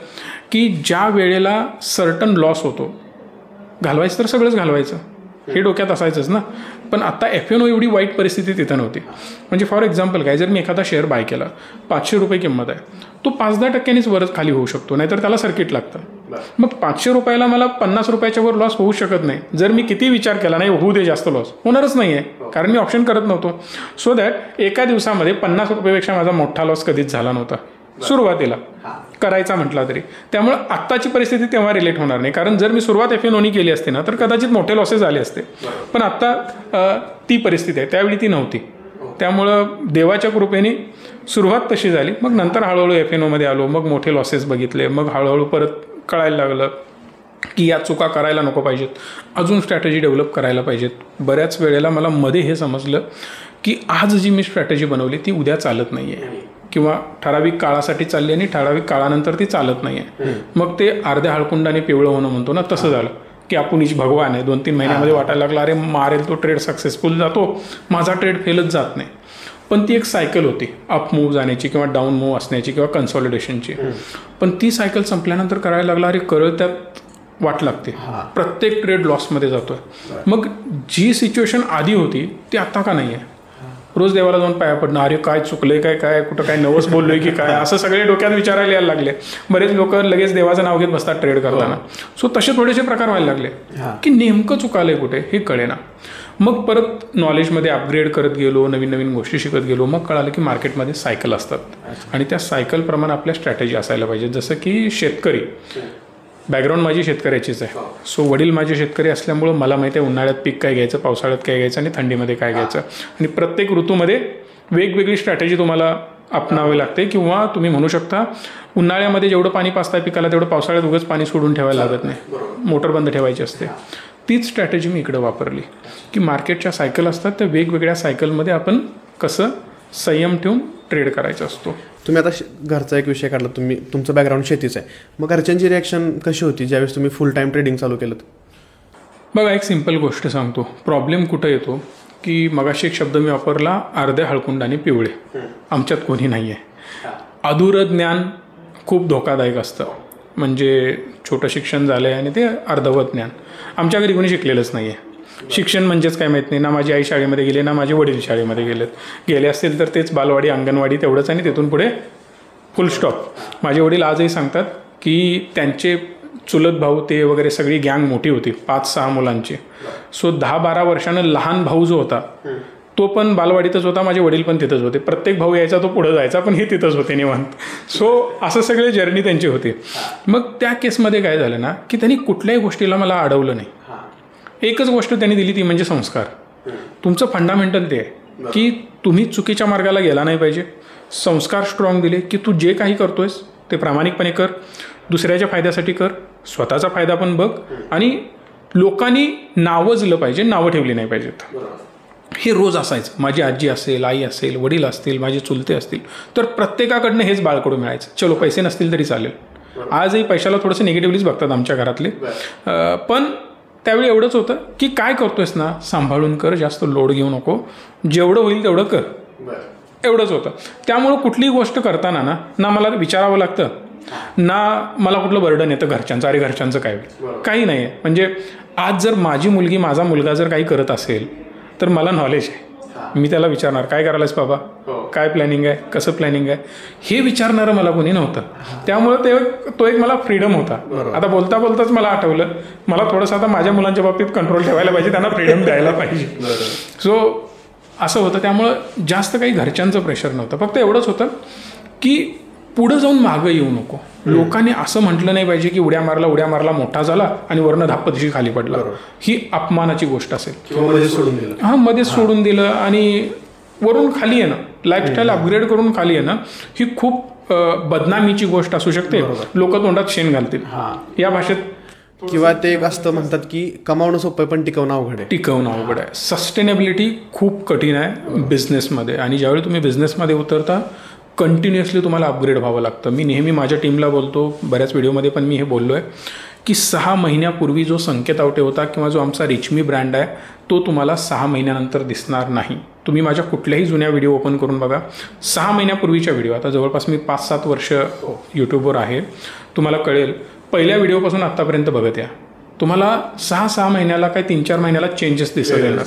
की ज्या वेळेला सर्टन लॉस होतो, घालवायचं तर सगळंच घालवायचं, हे डोक्यात असायचंच ना. पण आता FNO एवढी वाईट परिस्थिती तिथं नव्हती. म्हणजे फॉर एक्झाम्पल काय, जर मी एखादा शेअर बाय केला, 500 रुपये किंमत आहे, तो 5-10% वरच खाली होऊ शकतो, नाहीतर त्याला सर्किट लागतं. मग 500 रुपयाला मला 50 रुपयाच्या वर लॉस होऊ शकत नाही. जर मी किती विचार केला, नाही होऊ दे जास्त लॉस, होणारच नाही आहे, कारण मी ऑप्शन करत नव्हतो. सो दॅट एका दिवसामध्ये 50 रुपयापेक्षा माझा मोठा लॉस कधीच झाला नव्हता सुरुवातीला करायचा म्हटला तरी. त्यामुळे आत्ताची परिस्थिती तेव्हा रिलेट होणार नाही, कारण जर मी सुरुवात FNOनी केली असते ना तर कदाचित मोठे लॉसेस झाले असते. पण आत्ता ती परिस्थिती आहे, त्यावेळी ती नव्हती. त्यामुळं देवाच्या कृपेने सुरुवात तशी झाली. मग नंतर हळूहळू F&Oमध्ये आलो, मग मोठे लॉसेस बघितले, मग हळूहळू परत कळायला लागलं की या चुका करायला नको पाहिजेत, अजून स्ट्रॅटेजी डेव्हलप करायला पाहिजेत. बऱ्याच वेळेला मला मध्ये हे समजलं की आज जी मी स्ट्रॅटेजी बनवली ती उद्या चालत नाही आहे, किंवा ठराविक काळासाठी चालली आणि ठराविक काळानंतर ती चालत नाही आहे. मग ते अर्ध्या हळकुंडाने पिवळं होणं म्हणतो ना, तसं झालं की आपण भगवान आहे. 2-3 महिन्यामध्ये वाटायला लागला अरे मारेल तो ट्रेड, सक्सेसफुल जातो, माझा ट्रेड फेलच जात नाही. पण ती एक सायकल होती अप मूव्ह जाण्याची किंवा डाऊन मूव्ह असण्याची किंवा कन्सॉलिडेशनची. पण ती सायकल संपल्यानंतर करायला लागला अरे करत त्यात वाट लागते, प्रत्येक ट्रेड लॉसमध्ये जातोय. मग जी सिच्युएशन आधी होती ती आता का नाही आहे? रोज देवाला जाऊन पाया पडणं, अरे काय चुकलंय, काय कुठं काय नवस बोललोय की काय, असं सगळे डोक्यात विचारायला यायला लागले. बरेच लोक लगेच देवाचं नाव घेत बसतात ट्रेड करताना. सो तसे थोडेसे प्रकार व्हायला लागले की नेमकं चुकालंय कुठे हे कळेना. मग परत नॉलेजमध्ये अपग्रेड करत गेलो, नवीन नवीन गोष्टी शिकत गेलो. मग कळालं की मार्केटमध्ये सायकल असतात आणि त्या सायकलप्रमाणे आपल्या स्ट्रॅटेजी असायला पाहिजे. जसं की शेतकरी, बॅकग्राऊंड माझी शेतकऱ्याचीच आहे. सो वडील माझे शेतकरी असल्यामुळं मला माहिती आहे उन्हाळ्यात पीक काय घ्यायचं, पावसाळ्यात काय घ्यायचं आणि थंडीमध्ये काय घ्यायचं. आणि प्रत्येक ऋतूमध्ये वेगवेगळी स्ट्रॅटेजी तुम्हाला अपनावी लागते. किंवा तुम्ही म्हणू शकता उन्हाळ्यामध्ये जेवढं पाणी पाचताय पिकाला तेवढं पावसाळ्यात उगाच पाणी सोडून ठेवायला लागत नाही, मोटर बंद ठेवायची असते. तीच स्ट्रॅटेजी मी इकडं वापरली की मार्केटच्या सायकल असतात त्या वेगवेगळ्या सायकलमध्ये आपण कसं संयम ठेवून ट्रेड करायचा असतो. तुम्ही आता घरचा एक विषय काढला, तुमचं बॅकग्राऊंड शेतीचं आहे. मग घरच्यांची रिॲक्शन कशी होती ज्यावेळेस तुम्ही फुल टाईम ट्रेडिंग चालू केलं? बघा एक सिंपल गोष्ट सांगतो. प्रॉब्लेम कुठं येतो की मगाशी एक शब्द मी वापरला, अर्ध्या हळकुंडाने पिवळे. आमच्यात कोणी नाही आहे. अधुरं ज्ञान खूप धोकादायक असतं. म्हणजे छोटं शिक्षण झालं आहे आणि ते अर्धवट ज्ञान. आमच्या घरी कोणी शिकलेलंच नाही आहे. शिक्षण म्हणजेच काय माहीत नाही ना. माझी आई शाळेमध्ये गेली ना माझे वडील शाळेमध्ये गेले असतील तर तेच बालवाडी अंगणवाडी तेवढंच आणि तिथून पुढे फुल स्टॉप. माझे वडील आजही सांगतात की त्यांचे चुलत भाऊ ते वगैरे सगळी गँग मोठी होती 5-6 मुलांची. सो 10-12 वर्षानं लहान भाऊ जो होता तो पण बालवाडीतच होता, माझे वडील पण तिथंच होते. प्रत्येक भाऊ यायचा तो पुढे जायचा पण हे तिथंच होते निवांत. सो असं सगळे जर्नी त्यांची होती. मग त्या केसमध्ये काय झालं ना की त्यांनी कुठल्याही गोष्टीला मला अडवलं नाही. एकच गोष्ट त्यांनी दिली ती म्हणजे संस्कार. तुमचं फंडामेंटल ते आहे की तुम्ही चुकीच्या मार्गाला गेला नाही पाहिजे. संस्कार स्ट्रॉंग दिले की तू जे काही करतोयस ते प्रामाणिकपणे कर, दुसऱ्याच्या फायद्यासाठी कर, स्वतःचा फायदा पण बघ आणि लोकांनी नावजलं पाहिजे, नावं ठेवली नाही पाहिजेत. हे रोज असायचं. माझी आजी असेल, आई असेल, वडील असतील, माझे चुलते असतील तर प्रत्येकाकडनं हेच बाळकडून मिळायचं. चलो पैसे नसतील तरी चालेल. आजही पैशाला थोडंसं निगेटिव्हलीच बघतात आमच्या घरातले. पण त्यावेळी एवढंच होतं की काय करतोयस ना सांभाळून कर, जास्त लोड घेऊ नको, जेवढं होईल तेवढं कर, एवढंच होतं. त्यामुळं कुठलीही गोष्ट करताना ना मला विचारावं लागतं ना मला कुठलं बर्डन येतं घरच्यांचं, अरे घरच्यांचं काय होईल, काही नाही आहे. म्हणजे आज जर माझी मुलगी माझा मुलगा जर काही करत असेल तर मला नॉलेज आहे. मी त्याला विचारणार काय करायलास बाबा, काय प्लॅनिंग आहे, कसं प्लॅनिंग आहे, हे विचारणारं मला कोणी नव्हतं. त्यामुळं तो एक मला फ्रीडम होता. आता बोलता बोलताच मला आठवलं मला थोडंसं आता माझ्या मुलांच्या बाबतीत कंट्रोल ठेवायला पाहिजे, त्यांना फ्रीडम द्यायला पाहिजे. सो असं होतं. त्यामुळं जास्त काही घरच्यांचं प्रेशर नव्हतं. फक्त एवढंच होतं की पुढं जाऊन मागं येऊ नको. लोकांनी असं म्हटलं नाही पाहिजे की उड्या मारला मोठा झाला आणि वरनं धापदिशी खाली पडला. ही अपमानाची गोष्ट असेल. मध्येच सोडून दिलं आणि वरून खाली येणं, लाईफस्टाईल अपग्रेड करून खाली येणं ही खूप बदनामीची गोष्ट असू शकते. लोक तोंडात शेण घालतील या भाषेत. किंवा ते एक असतं म्हणतात की कमावणं सोपं पण टिकवणं अवघड आहे. सस्टेनेबिलिटी खूप कठीण आहे बिझनेसमध्ये. आणि ज्यावेळी तुम्ही बिझनेसमध्ये उतरता कंटिन्युअसली तुम्हाला अपग्रेड व्हावं लागतं. मी नेहमी माझ्या टीमला बोलतो, बऱ्याच व्हिडिओमध्ये पण मी हे बोललो आहे की 6 महिन्यापूर्वी जो संकेत आवटे होता किंवा जो आमचा रिचमी ब्रँड आहे तो तुम्हाला 6 महिन्यानंतर दिसणार नाही. तुम्ही माझ्या कुठल्याही जुन्या व्हिडिओ ओपन करून बघा. 6 महिन्यापूर्वीच्या व्हिडिओ, आता जवळपास मी 5-7 वर्ष यूट्यूबवर आहे, तुम्हाला कळेल. पहिल्या व्हिडिओपासून आत्तापर्यंत बघत या, तुम्हाला 6 महिन्याला काय 3-4 महिन्याला चेंजेस दिसत येणार.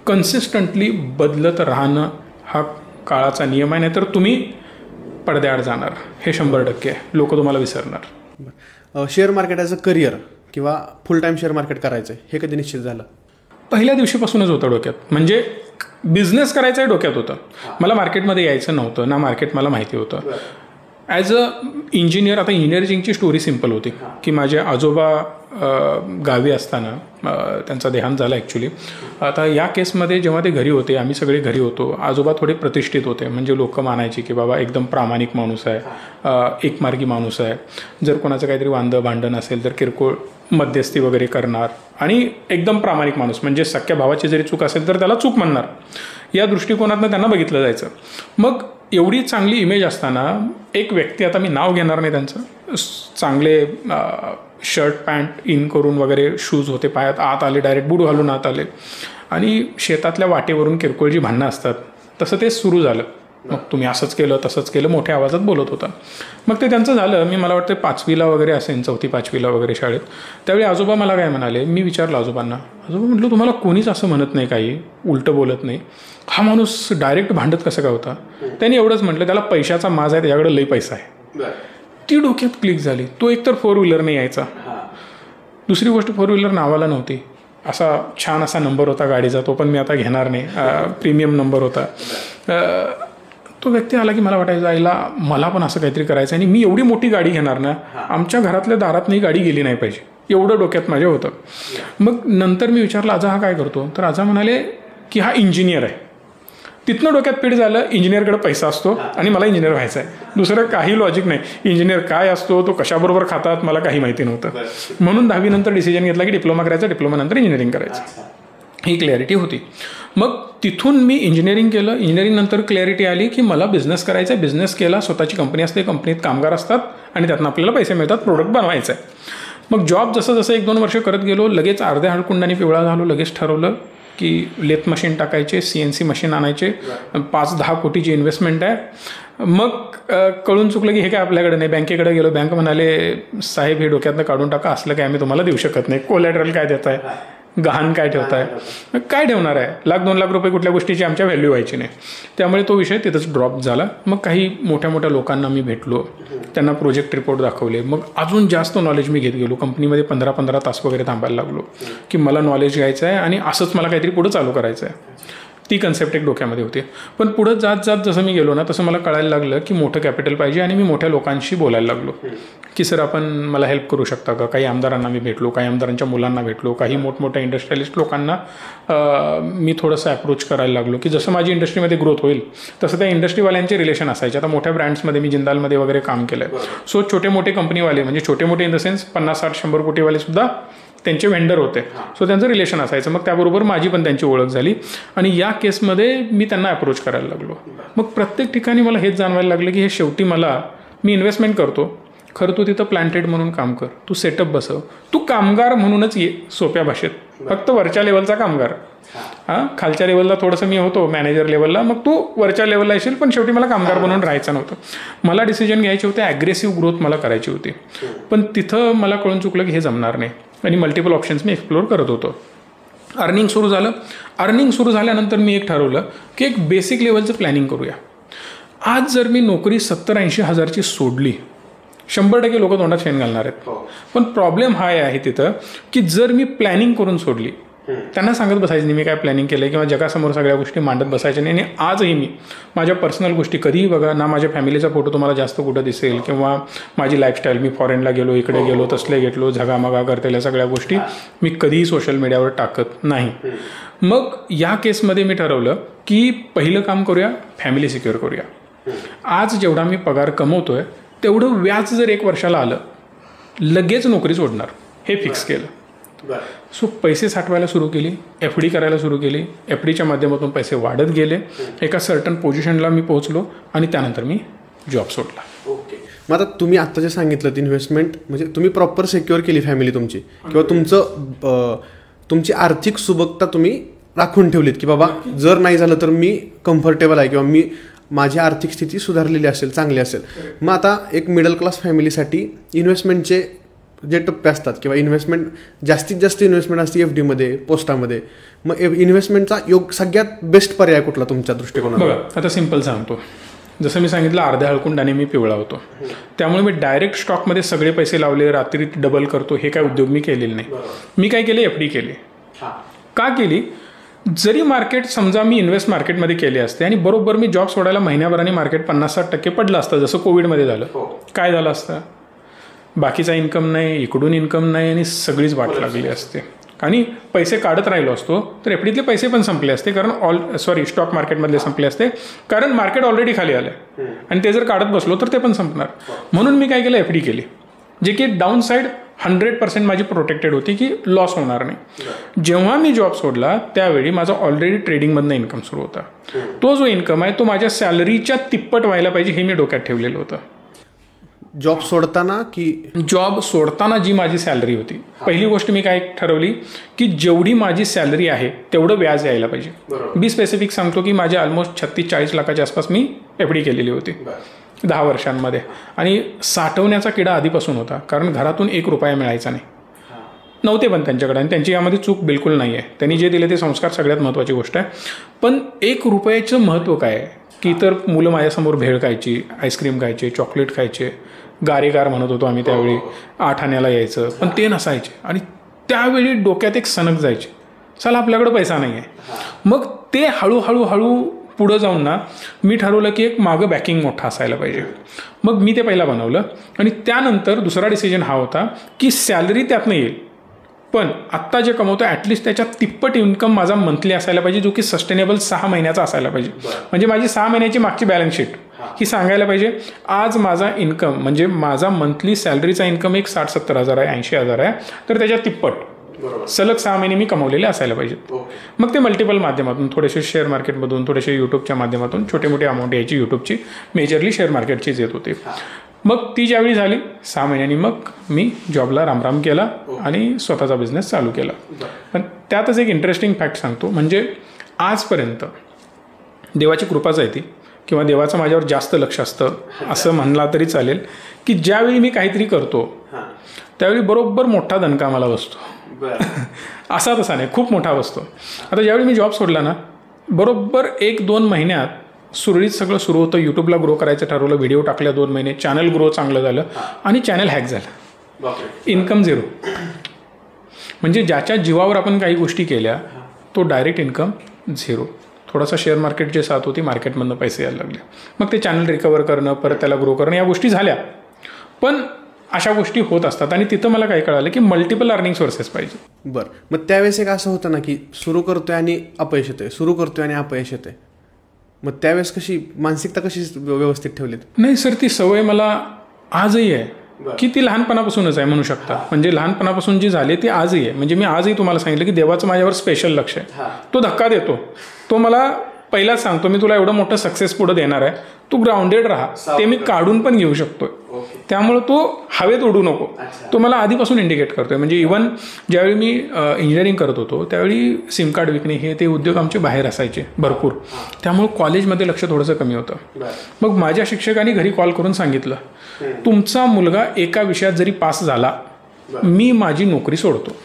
कन्सिस्टंटली बदलत राहणं हा काळाचा नियम आहे, नाही तर तुम्ही पडद्याआड जाणार. हे 100% आहे. लोक तुम्हाला विसरणार. Share market as a career किंवा फुल टाईम शेअर मार्केट करायचं हे कधी निश्चित झालं? पहिल्या दिवशीपासूनच होतं डोक्यात. म्हणजे बिझनेस करायचं आहे डोक्यात होतं. मला मार्केटमध्ये यायचं नव्हतं ना, मार्केट मला माहिती होतं. ॲज अ इंजिनियर, आता इंजिनिअरिंगची स्टोरी सिम्पल होती की माझे आजोबा गावी असताना त्यांचा देहांत झाला ॲक्च्युली. आता या केसमध्ये जेव्हा ते घरी होते, आम्ही सगळे घरी होतो, आजोबा थोडे प्रतिष्ठित होते, म्हणजे लोक मानायचे की बाबा एकदम प्रामाणिक माणूस आहे, एकमार्गी माणूस आहे, जर कोणाचं काहीतरी भांडण असेल तर किरकोळ मध्यस्थी वगैरे करणार आणि एकदम प्रामाणिक माणूस, म्हणजे सख्या भावाची जरी चूक असेल तर त्याला चूक म्हणणार, या दृष्टिकोनातनं त्यांना बघितलं जायचं. मग एवढी चांगली इमेज असताना एक व्यक्ती, आता मी नाव घेणार नाही त्यांचं, चांगले शर्ट पॅन्ट इन करून वगैरे, शूज होते पायात, आत आले, डायरेक्ट बूट घालून आत आले आणि शेतातल्या वाटेवरून किरकोळ जी भांडणं असतात तसं ते सुरू झालं. मग तुम्ही असंच केलं तसंच केलं मोठ्या आवाजात बोलत होता. मग ते त्यांचं झालं. मी मला वाटतं 5वीला वगैरे असेल, 4वी-5वीला वगैरे शाळेत. त्यावेळी आजोबा मला काय म्हणाले, मी विचारलं आजोबांना, आजोबा म्हटलं तुम्हाला कोणीच असं म्हणत नाही, काही उलटं बोलत नाही, हा माणूस डायरेक्ट भांडत कसं काय होता? त्यांनी एवढंच म्हटलं, त्याला पैशाचा माज आहे, त्याच्याकडे लई पैसा आहे. ती डोक्यात क्लिक झाली. तो एकतर 4 व्हीलरने यायचा, दुसरी गोष्ट 4 व्हीलर नावाला नव्हती, असा छान असा नंबर होता गाडीचा, तो पण मी आता घेणार नाही, प्रीमियम नंबर होता. तो व्यक्ती आला की मला वाटायचं आईला मला पण असं काहीतरी करायचं आणि मी एवढी मोठी गाडी घेणार ना, आमच्या घरातल्या दारातही गाडी गेली नाही पाहिजे, एवढं डोक्यात माझ्या होतं. मग नंतर मी विचारलं, आजा हा काय करतो? तर आजा म्हणाले की हा इंजिनियर आहे. तिथनं डोक्यात पीठ झालं, इंजिनियरकडे पैसा असतो आणि मला इंजिनियर व्हायचं आहे. दुसरं काही लॉजिक नाही. इंजिनियर काय असतो, तो कशाबरोबर खातात, मला काही माहिती नव्हतं. म्हणून 10वी नंतर डिसिजन घेतला की डिप्लोमा करायचा, डिप्लोमा नंतर इंजिनिअरिंग करायचं, ही क्लॅरिटी होती. मग तिथून मी इंजिनिअरिंग केलं. इंजिनिअरिंग नंतर क्लॅरिटी आली की मला बिझनेस करायचा आहे. बिझनेस केला, स्वतःची कंपनी असते, कंपनीत कामगार असतात आणि त्यातनं आपल्याला पैसे मिळतात, प्रोडक्ट बनवायचं आहे. मग जॉब जसं जसं 1-2 वर्ष करत गेलो, लगेच अर्ध्या हळकुंडाने पिवळा झालो. लगेच ठरवलं की लेथ मशीन टाकायचे, CNC मशीन आणायचे, 5-10 कोटीची इन्व्हेस्टमेंट आहे. मग कळून चुकलं की हे काय आपल्याकडे नाही. बँकेकडे गेलो, बँक म्हणाले साहेब हे डोक्यातनं काढून टाका, असलं काय आम्ही तुम्हाला देऊ शकत नाही, कोलॅटरल काय देत आहे, गहाण काय ठेवताय, काय ठेवणार आहे, 1-2 लाख रुपये कुठल्या गोष्टीची आमच्या व्हॅल्यू व्हायची नाही. त्यामुळे तो विषय तिथंच ड्रॉप झाला. मग काही मोठ्या मोठ्या लोकांना मी भेटलो, त्यांना प्रोजेक्ट रिपोर्ट दाखवले. मग अजून जास्त नॉलेज मी घेत गेलो. कंपनीमध्ये 15-15 तास वगैरे थांबायला लागलो की मला नॉलेज घ्यायचं आहे आणि असंच मला काहीतरी पुढं चालू करायचं आहे. ती कन्सेप्ट एक डोक्यामध्ये होती. पण पुढं जात जात जसं मी गेलो ना, तसं मला कळायला लागलं की मोठं कॅपिटल पाहिजे आणि मी मोठ्या लोकांशी बोलायला लागलो की सर आपण मला हेल्प करू शकता का. काही आमदारांना मी भेटलो, काही आमदारांच्या मुलांना भेटलो, काही मोठमोठ्या इंडस्ट्रियलिस्ट लोकांना मी थोडंसं अप्रोच करायला लागलो की जसं माझी इंडस्ट्रीमध्ये ग्रोथ होईल तसं त्या इंडस्ट्रीवाल्यांचे रिलेशन असायचे. आता मोठ्या ब्रँड्समध्ये मी जिंदालमध्ये वगैरे काम केलं आहे. सो छोटे मोठे कंपनीवाले, म्हणजे छोटे मोठे इन द सेन्स 50-60-100 कोटीवाले सुद्धा त्यांचे व्हेंडर होते. सो त्यांचं रिलेशन असायचं. मग त्याबरोबर माझी पण त्यांची ओळख झाली आणि या केसमध्ये मी त्यांना अप्रोच करायला लागलो. मग प्रत्येक ठिकाणी मला हेच जाणवायला लागलं की हे शेवटी मी इन्व्हेस्टमेंट करतो, खरं तू तिथं प्लांटेड म्हणून काम कर, तू सेटअप बसव, तू कामगार म्हणूनच ये, सोप्या भाषेत, फक्त वरच्या लेवलचा कामगार. खालच्या लेवलला थोडंसं मी होतो मॅनेजर लेवलला, मग तू वरच्या लेवलला येशील, पण शेवटी मला कामगार बनवून राहायचं नव्हतं. मला डिसिजन घ्यायचे होते, ॲग्रेसिव्ह ग्रोथ मला करायची होती. पण तिथं मला कळून चुकलं की हे जमणार नाही आणि मल्टिपल ऑप्शन्स मी एक्सप्लोर करत होतो. अर्निंग सुरू झालं. अर्निंग सुरू झाल्यानंतर मी एक ठरवलं की एक बेसिक लेवलचं प्लॅनिंग करूया. आज जर मी नोकरी 70-80 हजारची सोडली, 100% लोक तोंडात शेण घालणार आहेत. पण प्रॉब्लेम हा आहे तिथं की जर मी प्लॅनिंग करून सोडली, त्यांना सांगत बसायचं नाही मी काय प्लॅनिंग केलं किंवा जगासमोर सगळ्या गोष्टी मांडत बसायच्या नाही. आणि आजही मी माझ्या पर्सनल गोष्टी कधीही बघा ना, माझ्या फॅमिलीचा फोटो तुम्हाला जास्त कुठं दिसेल किंवा माझी लाईफस्टाईल, मी फॉरेनला गेलो, इकडे गेलो, तसले घेतलो, झगामगा करतेल्या सगळ्या गोष्टी मी कधीही सोशल मीडियावर टाकत नाही. मग या केसमध्ये मी ठरवलं की पहिलं काम करूया, फॅमिली सिक्युअर करूया. आज जेवढा मी पगार कमवतोय तेवढं व्याज जर 1 वर्षाला आलं, लगेच नोकरी सोडणार, हे फिक्स केलं. सो पैसे साठवायला सुरू केली, FD करायला सुरू केली. FDच्या माध्यमातून पैसे वाढत गेले. एका सर्टन पोझिशनला मी पोहोचलो आणि त्यानंतर मी जॉब सोडला. ओके. मग आता तुम्ही आत्ता जे सांगितलं इन्व्हेस्टमेंट, म्हणजे तुम्ही प्रॉपर सिक्युअर केली फॅमिली तुमची, किंवा तुमची आर्थिक सुबकता तुम्ही राखून ठेवलीत की बाबा जर नाही झालं तर मी कम्फर्टेबल आहे किंवा माझी आर्थिक स्थिती सुधारलेली असेल, चांगली असेल. मग आता एक मिडल क्लास फॅमिलीसाठी इन्व्हेस्टमेंटचे जे टप्पे असतात किंवा इन्व्हेस्टमेंट, जास्तीत जास्त इन्व्हेस्टमेंट असते FDमध्ये, पोस्टामध्ये, मग इन्व्हेस्टमेंटचा सगळ्यात बेस्ट पर्याय कुठला तुमच्या दृष्टिकोनात? बघा आता सिम्पल सांगतो. जसं मी सांगितलं अर्ध्या हळकुंडाने मी पिवळा होतो, त्यामुळे मी डायरेक्ट स्टॉकमध्ये सगळे पैसे लावले, रात्री डबल करतो, हे काय उद्योग मी केलेले नाही. मी काय केले, FD केले. का केली? जरी मार्केट समजा मी इन्व्हेस्ट मार्केटमध्ये केले असते आणि बरोबर मी जॉब सोडायला महिन्याभराने मार्केट 50-60% पडलं असतं, जसं कोविडमध्ये झालं, काय झालं असतं? बाकीचा इन्कम नाही, इकडून इन्कम नाही आणि सगळीच वाट लागली असते. आणि पैसे काढत राहिलो असतो तर एफडीतले पैसे पण संपले असते, कारण स्टॉक मार्केटमधले संपले असते, कारण मार्केट ऑलरेडी खाली आलं आणि ते जर काढत बसलो तर ते पण संपणार. म्हणून मी काय केलं, एफडी केली, जे की डाऊन साईड 100% माझी प्रोटेक्टेड होती की लॉस होणार नाही. जेव्हा मी जॉब सोडला त्यावेळी माझा ऑलरेडी ट्रेडिंगमधनं इन्कम सुरू होता. तो जो इन्कम आहे तो माझ्या सॅलरीच्या तिप्पट व्हायला पाहिजे हे मी डोक्यात ठेवलेलं होतं. जॉब सोडताना की जॉब सोडताना जी माझी सॅलरी होती, पहिली गोष्ट मी काय ठरवली की जेवढी माझी सॅलरी आहे तेवढं व्याज यायला पाहिजे. मी स्पेसिफिक सांगतो की माझ्या ऑलमोस्ट 36-40 लाखाच्या आसपास मी एफडी केलेली होती 10 वर्षांमध्ये. आणि साठवण्याचा किडा आधीपासून होता, कारण घरातून ₹1 मिळायचा नव्हते पण त्यांच्याकडे, आणि त्यांची यामध्ये चूक बिलकुल नाही आहे. त्यांनी जे दिले ते संस्कार सगळ्यात महत्त्वाची गोष्ट आहे. पण ₹1चं महत्त्व काय आहे की इतर मुलं माझ्यासमोर भेळ खायची, आईस्क्रीम खायचे, चॉकलेट खायचे, गारेगार म्हणत होतो आम्ही त्यावेळी, 8 आण्याला यायचं, पण ते नसायचे. आणि त्यावेळी डोक्यात एक सनक जायची, चला आपल्याकडे पैसा नाही आहे. मग ते हळूहळू पुढं जाऊन ना मी ठरवलं की एक मागं बॅकिंग मोठा असायला पाहिजे. मग मी ते पहिला बनवलं. आणि त्यानंतर दुसरा डिसिजन हा होता की सॅलरी त्यातनं येईल, पण आत्ता जे कमवतो ॲटलिस्ट त्याच्या तिप्पट इन्कम माझा मंथली असायला पाहिजे, जो की सस्टेनेबल 6 महिन्याचा असायला पाहिजे. म्हणजे माझी 6 महिन्याची मागची बॅलन्स शीट ही सांगायला पाहिजे आज माझा इन्कम, म्हणजे माझा मंथली सॅलरीचा इन्कम एक 60-70 हजार आहे, 80 हजार आहे, तर त्याच्या तिप्पट सलग 6 महिने मी कमवलेले असायला पाहिजेत. मग ते मल्टिपल माध्यमातून, थोडेसे शेअर मार्केटमधून, थोडेसे यूट्यूबच्या माध्यमातून छोटे मोठे अमाऊंट यायची यूट्यूबची, मेजरली शेअर मार्केटचीच येत होते. मग ती ज्यावेळी झाली 6 महिन्यांनी मग मी जॉबला रामराम केला आणि स्वतःचा बिझनेस चालू केला. पण त्यातच एक इंटरेस्टिंग फॅक्ट सांगतो, म्हणजे आजपर्यंत देवाची कृपाच आहे ती, किंवा देवाचं माझ्यावर जास्त लक्ष असतं असं म्हणला तरी चालेल, की ज्यावेळी मी काहीतरी करतो त्यावेळी बरोबर मोठा दणका मला बसतो. असा तसा नाही, खूप मोठा बसतो. आता ज्यावेळी मी जॉब सोडला ना, बरोबर 1-2 महिन्यात सुरळीत सगळं सुरू होतं. यूट्यूबला ग्रो करायचं ठरवलं, व्हिडिओ टाकल्या 2 महिने, चॅनल ग्रो चांगलं झालं आणि चॅनल हॅक झालं. इन्कम 0. म्हणजे ज्याच्या जीवावर आपण काही गोष्टी केल्या तो डायरेक्ट इन्कम 0. थोडासा शेअर मार्केट जे साथ होती, मार्केटमधनं पैसे यायला लागले. मग ते चॅनल रिकवर करणं, परत त्याला ग्रो करणं, या गोष्टी झाल्या. पण अशा गोष्टी होत असतात आणि तिथं मला काय कळालं की मल्टिपल अर्निंग सोर्सेस पाहिजे. बरं, मग त्यावेळेस एक असं होतं ना की सुरू करतोय आणि अपयश येतोय, सुरू करतोय आणि अपयश येतोय. मग त्यावेळेस कशी मानसिकता कशी व्यवस्थित ठेवलीत? नाही सर, ती सवय मला आजही आहे की ती लहानपणापासूनच आहे म्हणू शकता. म्हणजे लहानपणापासून जी झाली ती आजही आहे. म्हणजे मी आजही तुम्हाला सांगितलं की देवाचं माझ्यावर स्पेशल लक्ष आहे. तो धक्का देतो, तो मला पहिलाच सांगतो मी तुला एवढं मोठं सक्सेस पुढे देणार आहे, तू ग्राउंडेड राहा, ते मी काढून पण घेऊ शकतोय. त्यामुळे तो हवेत उडू नको, तो मला आधीपासून इंडिकेट करतोय. म्हणजे इव्हन ज्यावेळी मी इंजिनिअरिंग करत होतो त्यावेळी सिम कार्ड विकणे हे ते उद्योग आमचे बाहेर असायचे भरपूर, त्यामुळे कॉलेजमध्ये लक्ष थोडंसं कमी होतं. मग माझ्या शिक्षकांनी घरी कॉल करून सांगितलं, तुमचा मुलगा एका विषयात जरी पास झाला मी माझी नोकरी सोडतो.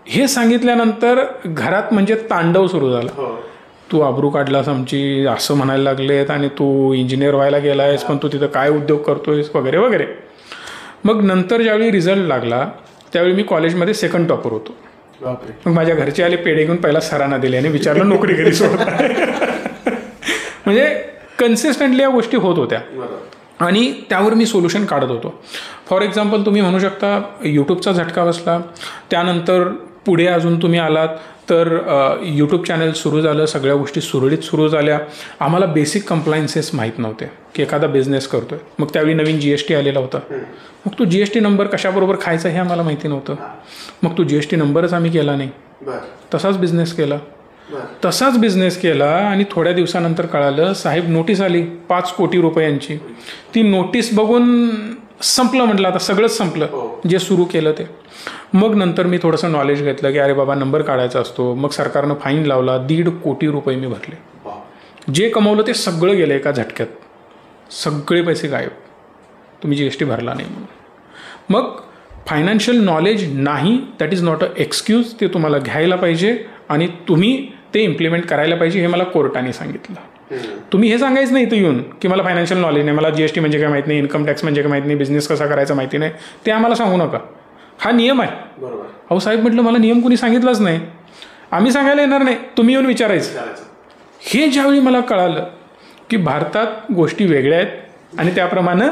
हे सांगितल्यानंतर घरात म्हणजे तांडव सुरू झाला. तू आबरू काढलास आमची असं म्हणायला लागलेत आणि तू इंजिनियर व्हायला गेलायस, पण तू तिथं काय उद्योग करतोयस वगैरे वगैरे. मग नंतर ज्यावेळी रिझल्ट लागला त्यावेळी मी कॉलेजमध्ये 2nd टॉपर होतो. मग माझ्या घरचे आले, पेढे घेऊन पहिला सरांना दिले आणि विचारलं नोकरी कधी सोडताय. म्हणजे कन्सिस्टंटली या गोष्टी होत होत्या आणि त्यावर मी सोल्युशन काढत होतो. फॉर एक्झाम्पल तुम्ही म्हणू शकता यूट्यूबचा झटका बसला, त्यानंतर पुढे अजून तुम्ही आलात तर यूट्यूब चॅनल सुरू झालं, सगळ्या गोष्टी सुरळीत सुरू झाल्या. आम्हाला बेसिक कंप्लायन्सेस माहीत नव्हते की एखादा बिझनेस करतोय. मग त्यावेळी नवीन GST आलेला होता. मग तो GST नंबर कशाबरोबर खायचा हे आम्हाला माहिती नव्हतं. मग तो GST नंबरच आम्ही केला नाही, तसाच बिझनेस केला. आणि थोड्या दिवसानंतर कळालं साहेब नोटीस आली 5 कोटी रुपयांची. ती नोटीस बघून संपलं, म्हटलं आता सगळंच संपलं जे सुरू केलं ते. मग नंतर मी थोडंसं नॉलेज घेतलं की अरे बाबा नंबर काढायचा असतो. मग सरकारनं फाईन लावला, 1.5 कोटी रुपये मी भरले. जे कमवलं ते सगळं गेलं एका झटक्यात, सगळे पैसे गायब, तुम्ही GST भरला नाही म्हणून. मग फायनान्शियल नॉलेज नाही, that is not a excuse. ते तुम्हाला घ्यायला पाहिजे आणि तुम्ही ते इम्प्लिमेंट करायला पाहिजे हे मला कोर्टाने सांगितलं. तुम्ही हे सांगायचं नाही इथं येऊन की मला फायनान्शियल नॉलेज नाही, मला GST म्हणजे काय माहिती नाही, इन्कम टॅक्स म्हणजे काय माहिती नाही, बिझनेस कसा करायचा माहिती नाही, ते आम्हाला सांगू नका. हा नियम आहे. अहो साहेब म्हटलं मला नियम कुणी सांगितलंच नाही. आम्ही सांगायला येणार नाही, तुम्ही येऊन विचारायचं. हे ज्यावेळी मला कळालं की भारतात गोष्टी वेगळ्या आहेत आणि त्याप्रमाणे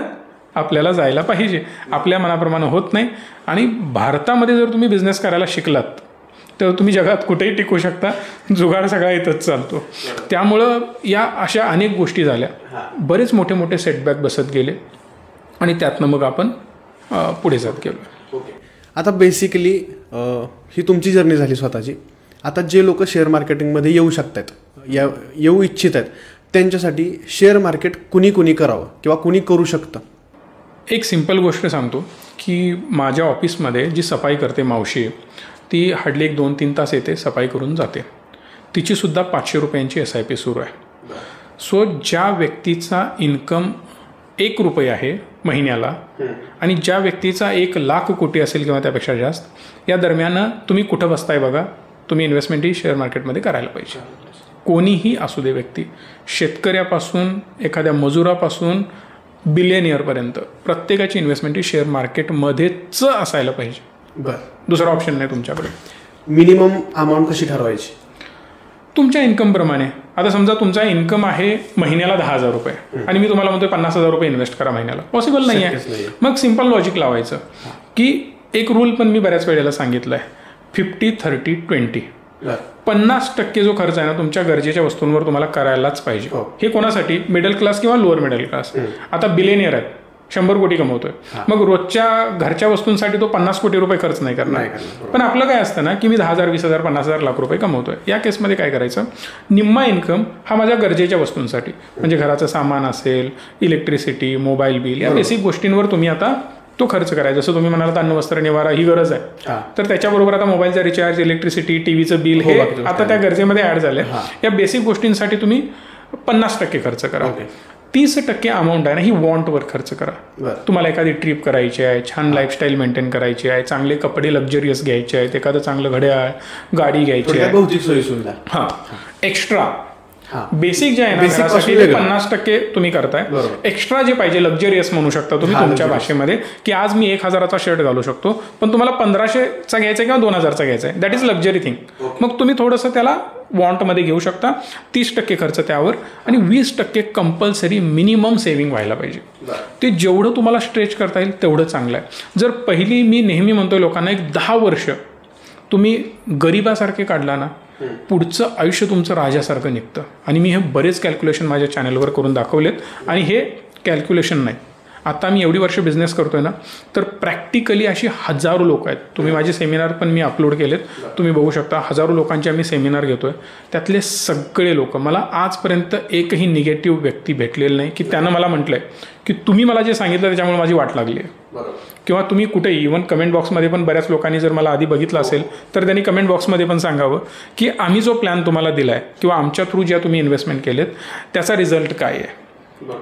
आपल्याला जायला पाहिजे, आपल्या मनाप्रमाणे होत नाही. आणि भारतामध्ये जर तुम्ही बिझनेस करायला शिकलात तर तुम्ही जगात कुठेही टिकू शकता. जुगाड सगळा इथंच चालतो. त्यामुळं या अशा अनेक गोष्टी झाल्या, बरेच मोठे मोठे सेटबॅक बसत गेले आणि त्यातनं मग आपण पुढे जात गेलो. आता बेसिकली ही तुमची जर्नी झाली स्वतःची. आता जे लोक शेअर मार्केटिंगमध्ये येऊ शकतात, येऊ इच्छित आहेत, त्यांच्यासाठी शेअर मार्केट कुणी करावं किंवा कुणी करू शकतं? एक सिंपल गोष्ट सांगतो की माझ्या ऑफिसमध्ये जी सफाई करते मावशी, ती हार्डली 1-2-3 तास येते, सफाई करून जाते. तिचीसुद्धा 500 रुपयांची SIP सुरू आहे. सो ज्या व्यक्तीचा इन्कम 1 रुपये आहे महिन्याला आणि ज्या व्यक्तीचा 1,00,000 कोटी असेल किंवा त्यापेक्षा जास्त, या दरम्यान तुम्ही कुठं बसताय बघा, तुम्ही इन्व्हेस्टमेंट ही शेअर मार्केटमध्ये करायला पाहिजे. कोणीही असू दे व्यक्ती, शेतकऱ्यापासून एखाद्या मजुरापासून बिलियनियरपर्यंत प्रत्येकाची इन्व्हेस्टमेंट ही शेअर मार्केटमध्येच असायला पाहिजे. बरं, दुसरा ऑप्शन नाही तुमच्याकडे. मिनिमम अमाऊंट कशी ठरवायची? तुमच्या इन्कमप्रमाणे. आता समजा तुमचा इन्कम आहे महिन्याला 10,000 रुपये आणि मी तुम्हाला म्हणतोय 50,000 रुपये इन्व्हेस्ट करा महिन्याला, पॉसिबल नाही आहे. मग सिंपल लॉजिक लावायचं की एक रूल पण मी बऱ्याच वेळेला सांगितलं आहे, 50-30-20. 50% जो खर्च आहे ना तुमच्या गरजेच्या वस्तूंवर तुम्हाला करायलाच पाहिजे. हे कोणासाठी? मिडल क्लास किंवा लोअर मिडल क्लास. आता बिलियनियर आहेत, 100 कोटी कमवतोय, मग रोजच्या घरच्या वस्तूंसाठी तो 50 कोटी रुपये खर्च नाही करणार. पण आपलं काय असतं ना की मी 10,000, 20,000, 50,000 लाख रुपये कमवतोय. या केसमध्ये काय करायचं, निम्मा इन्कम हा माझ्या गरजेच्या वस्तूंसाठी, म्हणजे घराचं सामान असेल, इलेक्ट्रिसिटी, मोबाईल बिल, या बेसिक गोष्टींवर तुम्ही आता तो खर्च करायचा. जसं तुम्ही म्हणाला अन्न वस्त्र निवारा ही गरज आहे, तर त्याच्याबरोबर आता मोबाईलचा रिचार्ज, इलेक्ट्रिसिटी, टीव्हीचं बिल हे आता त्या गरजेमध्ये ऍड झाले. या बेसिक गोष्टींसाठी तुम्ही 50% खर्च करा. 30% अमाऊंट आहे ना ही वॉन्टवर खर्च करा. तुम्हाला एखादी ट्रिप करायची आहे, छान लाईफस्टाईल मेंटेन करायची आहे, चांगले कपडे लक्झरियस घ्यायचे आहेत, एखादं चांगलं घड्याळ, गाडी घ्यायची आहे, भौतिक सोयीसुविधा. हां, एक्स्ट्रा बेसिक जे आहे ना घरासाठी 50% तुम्ही करताय. एक्स्ट्रा जे पाहिजे लक्झरियस म्हणू शकता तुम्ही तुमच्या भाषेमध्ये, की आज मी 1,000चा शर्ट घालू शकतो पण तुम्हाला 1,500चा घ्यायचा किंवा 2,000चा घ्यायचा आहे, दॅट इज लक्झरी थिंग. मग तुम्ही थोडंसं त्याला वॉन्टमध्ये घेऊ शकता. 30% खर्च त्यावर आणि 20% कंपल्सरी मिनिमम सेव्हिंग व्हायला पाहिजे. ते जेवढं तुम्हाला स्ट्रेच करता येईल तेवढं चांगलं आहे. जर पहिली मी नेहमी म्हणतोय लोकांना, एक 10 वर्ष तुम्ही गरिबासारखे काढला ना, पुढचं आयुष्य तुमचं राजासारखं निघतं. आणि मी हे बरेच कॅल्क्युलेशन माझ्या चॅनलवर करून दाखवलेत. आणि हे कॅल्क्युलेशन नाही, आता मी एवढी वर्ष बिझनेस करतोय ना, तर प्रॅक्टिकली अशी हजारो लोक आहेत. तुम्ही माझे सेमिनार पण मी अपलोड केलेत, तुम्ही बघू शकता. हजारो लोकांचे आम्ही सेमिनार घेतोय. त्यातले सगळे लोक, मला आजपर्यंत एकही निगेटिव्ह व्यक्ती भेटलेली नाही की त्यानं मला म्हटलंय की तुम्ही मला जे सांगितलं त्याच्यामुळे माझी वाट लागली आहे. किंवा तुम्ही कुठेही, इव्हन कमेंट बॉक्समध्ये पण बऱ्याच लोकांनी जर मला आधी बघितलं असेल तर त्यांनी कमेंट बॉक्समध्ये पण सांगावं की आम्ही जो प्लॅन तुम्हाला दिला आहे किंवा आमच्या थ्रू ज्या तुम्ही इन्व्हेस्टमेंट केलेत त्याचा रिझल्ट काय आहे.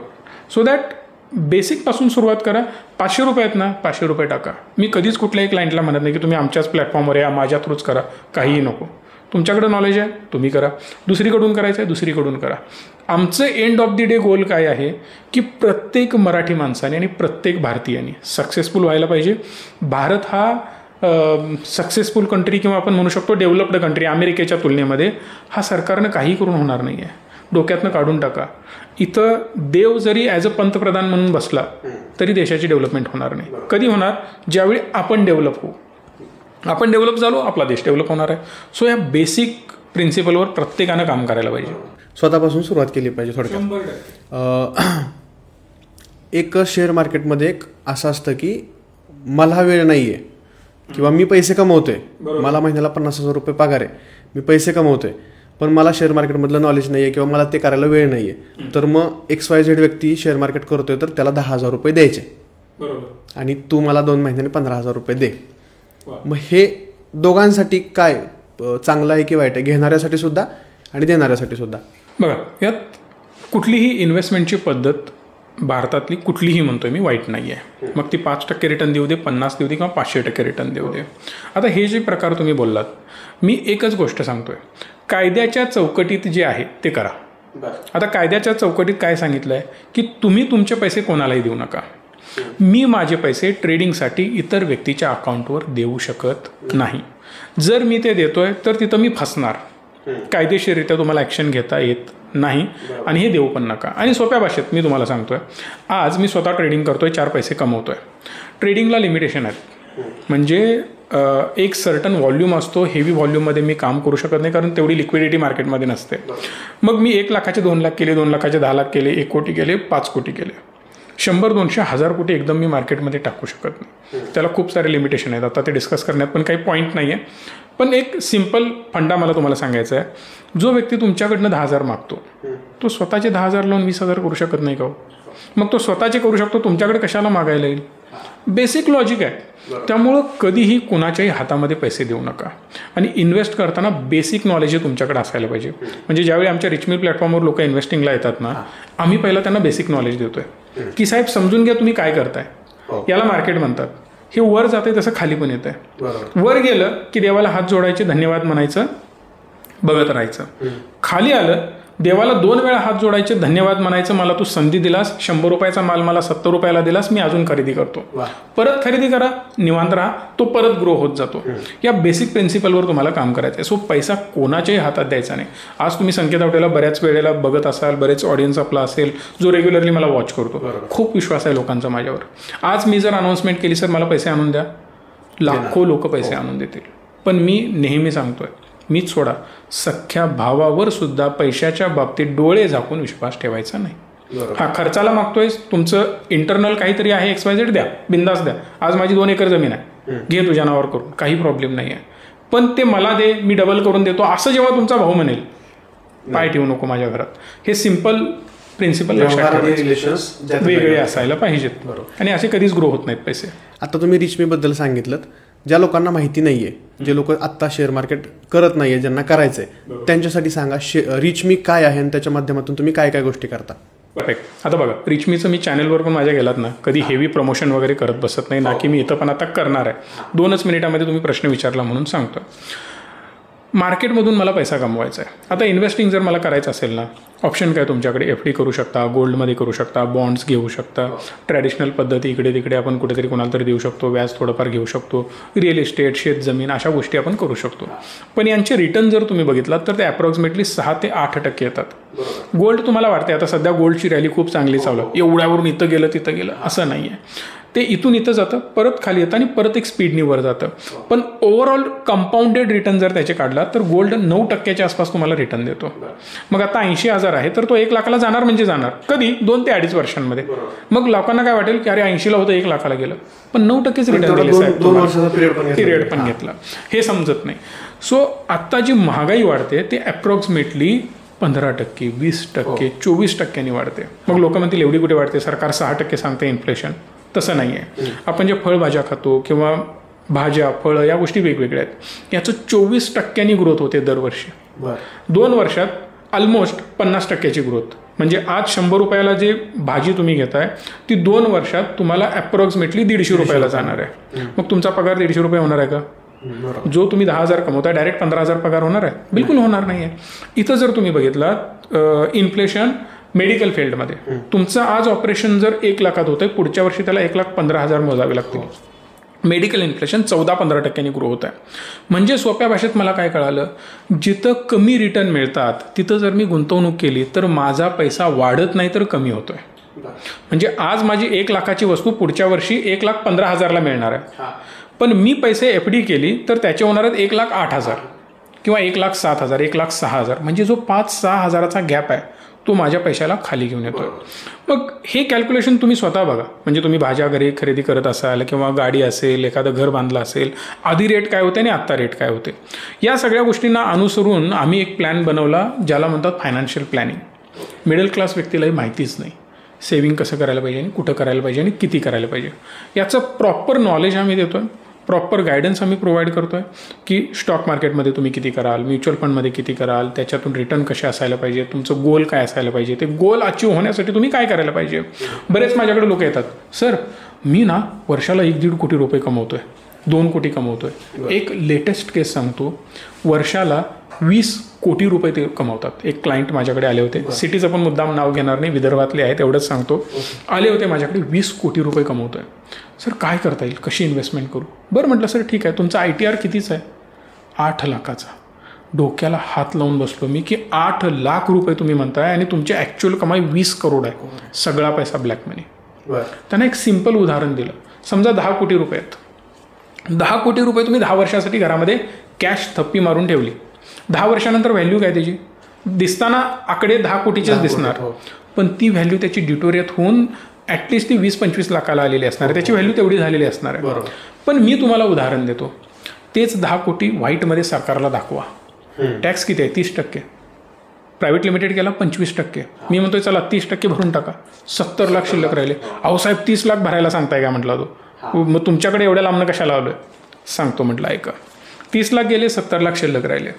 सो दॅट बेसिकपासून सुरुवात करा. 500 रुपये आहेत ना, 500 रुपये टाका. मी कधीच कुठल्याही क्लायंटला म्हणत नाही की तुम्ही आमच्याच प्लॅटफॉर्मवर या, माझ्या थ्रूच करा, काहीही नको. तुमच्याकडे नॉलेज आहे तुम्ही करा, दुसरीकडून करायचं आहे दुसरीकडून करा. आमचं एंड ऑफ द डे गोल काय आहे की प्रत्येक मराठी माणसाने आणि प्रत्येक भारतीयाने सक्सेसफुल व्हायला पाहिजे. भारत हा सक्सेसफुल कंट्री किंवा आपण म्हणू शकतो डेव्हलप्ड कंट्री अमेरिकेच्या तुलनेमध्ये, हा सरकारनं काही करून होणार नाही आहे. डोक्यातनं काढून टाका. इथं देव जरी ॲज अ पंतप्रधान म्हणून बसला तरी देशाची डेव्हलपमेंट होणार नाही. कधी होणार? ज्यावेळी आपण डेव्हलप होऊ. आपण डेव्हलप झालो, आपला देश डेव्हलप होणार आहे. सो या बेसिक प्रिन्सिपलवर प्रत्येकानं काम करायला पाहिजे. स्वतःपासून सुरुवात केली पाहिजे. थोडक्यात एक शेअर मार्केटमध्ये एक असं असतं की मला वेळ नाही आहे किंवा मी पैसे कमवतोय, मला महिन्याला 50,000 रुपये पगार आहे, मी पैसे कमवतोय, पण मला शेअर मार्केटमधलं नॉलेज नाही आहे किंवा मला ते करायला वेळ नाही आहे. तर मग XYZ व्यक्ती शेअर मार्केट करतोय तर त्याला 10,000 रुपये द्यायचे आणि तू मला 2 महिन्याने 15,000 रुपये दे. मग हे दोघांसाठी काय चांगलं आहे की वाईट आहे? घेणाऱ्यासाठी सुद्धा आणि देणाऱ्यासाठी सुद्धा. बघा, यात कुठलीही इन्व्हेस्टमेंटची पद्धत भारतातली कुठलीही म्हणतोय मी वाईट नाही आहे. मग ती 5% रिटर्न देऊ दे, 50 देऊ दे किंवा 500% रिटर्न देऊ दे. आता हे जे प्रकार तुम्ही बोललात, मी एकच गोष्ट सांगतोय, कायद्याच्या चौकटीत जे आहे ते करा. आता कायद्याच्या चौकटीत काय सांगितलं आहे की तुम्ही तुमचे पैसे कोणालाही देऊ नका. मी माझे पैसे ट्रेडिंगसाठी इतर व्यक्तीच्या अकाउंटवर देऊ शकत नाही. जर मी ते देतोय तर तिथं मी फसणार, कायदेशीररित्या तुम्हाला ॲक्शन घेता येत नाही आणि हे देऊ पण नका. आणि सोप्या भाषेत मी तुम्हाला सांगतोय, आज मी स्वतः ट्रेडिंग करतोय, 4 पैसे कमवतोय. ट्रेडिंगला लिमिटेशन आहेत, म्हणजे एक सर्टन व्हॉल्यूम असतो. हेवी व्हॉल्यूममध्ये मी काम करू शकत नाही, कारण तेवढी लिक्विडिटी मार्केटमध्ये नसते. मग मी 1 लाखाचे 2 लाख केले, 2 लाखाचे 10 लाख केले, 1 कोटी केले, 5 कोटी केले. 100, 200, 1000 कोटी एकदम मी मार्केटमध्ये टाकू शकत नाही. त्याला खूप सारे लिमिटेशन आहेत. आता ते डिस्कस करण्यात पण काही पॉईंट नाही आहे. पण एक सिम्पल फंडा मला तुम्हाला सांगायचा आहे. जो व्यक्ती तुमच्याकडनं 10,000 मागतो, तो स्वतःचे 10,000 लावून 20,000 करू शकत नाही का? मग तो स्वतःचे करू शकतो, तुमच्याकडे कशाला मागायला येईल? बेसिक लॉजिक आहे. त्यामुळं कधीही कुणाच्याही हातामध्ये पैसे देऊ नका. आणि इन्व्हेस्ट करताना बेसिक नॉलेज हे तुमच्याकडे असायला पाहिजे. म्हणजे ज्यावेळी आमच्या रिचमिल प्लॅटफॉर्मवर लोक इन्व्हेस्टिंगला येतात ना, आम्ही पहिला त्यांना बेसिक नॉलेज देतोय की साहेब समजून घ्या तुम्ही काय करताय. याला मार्केट म्हणतात. हे वर जाते तसं खाली पण येत आहे. वर गेलं की देवाला हात जोडायचे, धन्यवाद म्हणायचं, बघत राहायचं. खाली आलं, देवाला 2 वेळा हात जोडायचे, धन्यवाद म्हणायचं, मला तू संधी दिलास, 100 रुपयाचा माल मला 70 रुपयाला दिलास, मी अजून खरेदी करतो. परत खरेदी करा, निवांत राहा, तो परत ग्रो होत जातो. या बेसिक प्रिन्सिपलवर तुम्हाला काम करायचं आहे. सो पैसा कोणाच्याही हातात द्यायचा नाही. आज तुम्ही संकेत आवटेला बऱ्याच वेळेला बघत असाल, बरेच ऑडियन्स आपला असेल जो रेग्युलरली मला वॉच करतो. खूप विश्वास आहे लोकांचा माझ्यावर. आज मी जर अनाऊन्समेंट केली, सर मला पैसे आणून द्या, लाखो लोक पैसे आणून देतील. पण मी नेहमी सांगतोय, मीच सोडा, सख्या भावावर सुद्धा पैशाच्या बाबतीत डोळे झाकून विश्वास ठेवायचा नाही. हा खर्चाला मागतोय, तुमचं इंटरनल काहीतरी आहे, XYZ द्या, बिंदास द्या. आज माझी 2 एकर जमीन आहे, घे तुझ्या नावावर करून, काही प्रॉब्लेम नाही आहे. पण ते मला दे, मी डबल करून देतो, असं जेव्हा तुमचा भाऊ म्हणेल, पाय ठेवू नको माझ्या घरात. हे सिम्पल प्रिन्सिपल वेगळे असायला पाहिजेत. आणि असे कधीच ग्रो होत नाहीत पैसे. आता तुम्ही रिचमी बद्दल सांगितलं. ज्या लोकांना माहिती नाहीये, जे लोक आत्ता शेअर मार्केट करत नाहीये, ज्यांना करायचंय, त्यांच्यासाठी सांगा रिचमी काय आहे आणि त्याच्या माध्यमातून तुम्ही काय काय गोष्टी करता. परफेक्ट. आता बघा, रिचमीचं मी चॅनलवर पण माझ्या गेलात ना, कधी हेवी प्रमोशन वगैरे करत बसत नाही, ना की मी इथं पण आता करणार आहे. 2च मिनिटामध्ये तुम्ही प्रश्न विचारला म्हणून सांगतो. मार्केटमधून मला पैसा कमवायचा आहे. आता इन्व्हेस्टिंग जर मला करायचं असेल ना, ऑप्शन काय तुमच्याकडे, FD करू शकता, गोल्डमध्ये करू शकता, बॉन्ड्स घेऊ शकता, ट्रॅडिशनल पद्धती इकडे तिकडे आपण कुठेतरी कोणाला तरी देऊ शकतो, व्याज थोडंफार घेऊ शकतो, रिअल इस्टेट, शेत जमीन, अशा गोष्टी आपण करू शकतो. पण यांचे रिटर्न जर तुम्ही बघितलात तर ते अप्रॉक्सिमेटली 6 ते 8% येतात. गोल्ड तुम्हाला वाटते आता सध्या गोल्डची रॅली खूप चांगली चालू आहे, एवढ्यावरून इथं गेलं तिथं गेलं, असं नाही आहे. ते इथून इथं जातं, परत खाली येतं आणि परत एक स्पीडनी वर जातं. पण ओव्हरऑल कंपाऊंडेड रिटर्न जर त्याचे काढला तर गोल्ड 9% आसपास तुम्हाला रिटर्न देतो. मग आता 80,000 आहे तर तो 1 लाखाला जाणार, म्हणजे जाणार कधी 2 ते 2.5 वर्षांमध्ये. मग लोकांना काय वाटेल की अरे 80ला होतं 1 लाखाला गेलं, पण 9%च रिटर्न दिले साहेब, पिरियड पण घेतला, हे समजत नाही. सो आत्ता जी महागाई वाढते ते अप्रॉक्सिमेटली 15%, 20%, 24% वाढते. मग लोक म्हणतील एवढी कुठे वाढते, सरकार 6% सांगते इन्फ्लेशन. तसं नाही आहे. आपण जे फळभाज्या खातो किंवा भाज्या, फळं, या गोष्टी वेगवेगळ्या आहेत. याचं 24% ग्रोथ होते दरवर्षी. 2 वर्षात ऑलमोस्ट 50% ग्रोथ. म्हणजे आज 100 रुपयाला जे भाजी तुम्ही घेताय ती 2 वर्षात तुम्हाला अप्रॉक्सिमेटली 150 रुपयाला जाणार आहे. मग तुमचा पगार 150 रुपये होणार आहे का? जो तुम्ही 10,000 कमवताय डायरेक्ट 15,000 पगार होणार आहे? बिलकुल होणार नाही आहे. इथं जर तुम्ही बघितलात इन्फ्लेशन मेडिकल फील्डमध्ये तुमचं आज ऑपरेशन जर 1 लाखात होतंय, पुढच्या वर्षी त्याला 1,15,000 मोजावे लागतील. मेडिकल इन्फ्लेशन 14-15% ग्रो होत आहे. म्हणजे सोप्या भाषेत मला काय कळालं, जिथं कमी रिटर्न मिळतात तिथं जर मी गुंतवणूक केली तर माझा पैसा वाढत नाही तर कमी होतोय. म्हणजे आज माझी 1 लाखाची वस्तू पुढच्या वर्षी 1,15,000ला मिळणार आहे. पण मी पैसे FD केली तर त्याचे होणार आहेत 1,08,000 किंवा 1,07,000, 1,06,000. म्हणजे जो 5-6 हजाराचा गॅप आहे तो माझ्या पैशाला खाली घेऊन येतोय. मग हे कॅल्क्युलेशन तुम्ही स्वतः बघा. म्हणजे तुम्ही भाज्या घरी खरेदी करत असाल किंवा गाडी असेल, एखादं घर बांधलं असेल, आधी रेट काय होते आणि आत्ता रेट काय होते, या सगळ्या गोष्टींना अनुसरून आम्ही एक प्लॅन बनवला ज्याला म्हणतात फायनान्शियल प्लॅनिंग. मिडल क्लास व्यक्तीलाही माहितीच नाही सेव्हिंग कसं करायला पाहिजे आणि कुठं करायला पाहिजे आणि किती करायला पाहिजे. याचं प्रॉपर नॉलेज आम्ही देतोय, प्रॉपर गायडन्स आम्ही प्रोव्हाइड करतोय की स्टॉक मार्केटमध्ये तुम्ही किती कराल, म्युच्युअल फंडमध्ये किती कराल, त्याच्यातून रिटर्न कसे असायला पाहिजे, तुमचं गोल काय असायला पाहिजे, ते गोल अचीव्ह होण्यासाठी तुम्ही काय करायला पाहिजे. बरेच माझ्याकडे लोक येतात, सर मी ना वर्षाला 1-1.5 कोटी रुपये कमवतोय, 2 कोटी कमवतोय. एक लेटेस्ट केस सांगतो, वर्षाला 20 कोटी रुपये ते कमवतात. एक क्लायंट माझ्याकडे आले होते, सिटीचं पण मुद्दाम नाव घेणार नाही, विदर्भातले आहेत एवढंच सांगतो. आले होते माझ्याकडे, 20 कोटी रुपये कमवतोय. सर काय करता येईल, कशी इन्व्हेस्टमेंट करू. बरं म्हटलं सर ठीक आहे, तुमचा ITR कितीच आहे. 8 लाखाचा. डोक्याला हात लावून बसलो मी की 8 लाख रुपये तुम्ही म्हणताय आणि तुमची ॲक्च्युअल कमाई 20 करोड आहे. सगळा पैसा ब्लॅक मनी. त्यांना एक सिम्पल उदाहरण दिलं. समजा 10 कोटी रुपये आहेत. 10 कोटी रुपये तुम्ही 10 वर्षासाठी घरामध्ये कॅश थप्पी मारून ठेवली. 10 वर्षानंतर व्हॅल्यू काय त्याची? दिसताना आकडे 10 कोटीचेच दिसणार, पण ती व्हॅल्यू त्याची डिटोरिएट होऊन ॲटलिस्ट ती 20-25 लाखाला आलेली असणार आहे. त्याची व्हॅल्यू तेवढी झालेली असणार आहे. पण मी तुम्हाला उदाहरण देतो. तेच 10 कोटी व्हाईटमध्ये सरकारला दाखवा. टॅक्स किती आहे? 30%. प्रायव्हेट लिमिटेड केला 25%. मी म्हणतोय चला 30% भरून टाका. 70 लाख शिल्लक राहिले. अहो साहेब 30 लाख भरायला सांगताय का म्हटलं तो. मग तुमच्याकडे एवढ्या लांबनं कशाला आलोय? सांगतो म्हटलं ऐका. 30 लाख गेले, 70 लाख शिल्लक राहिले.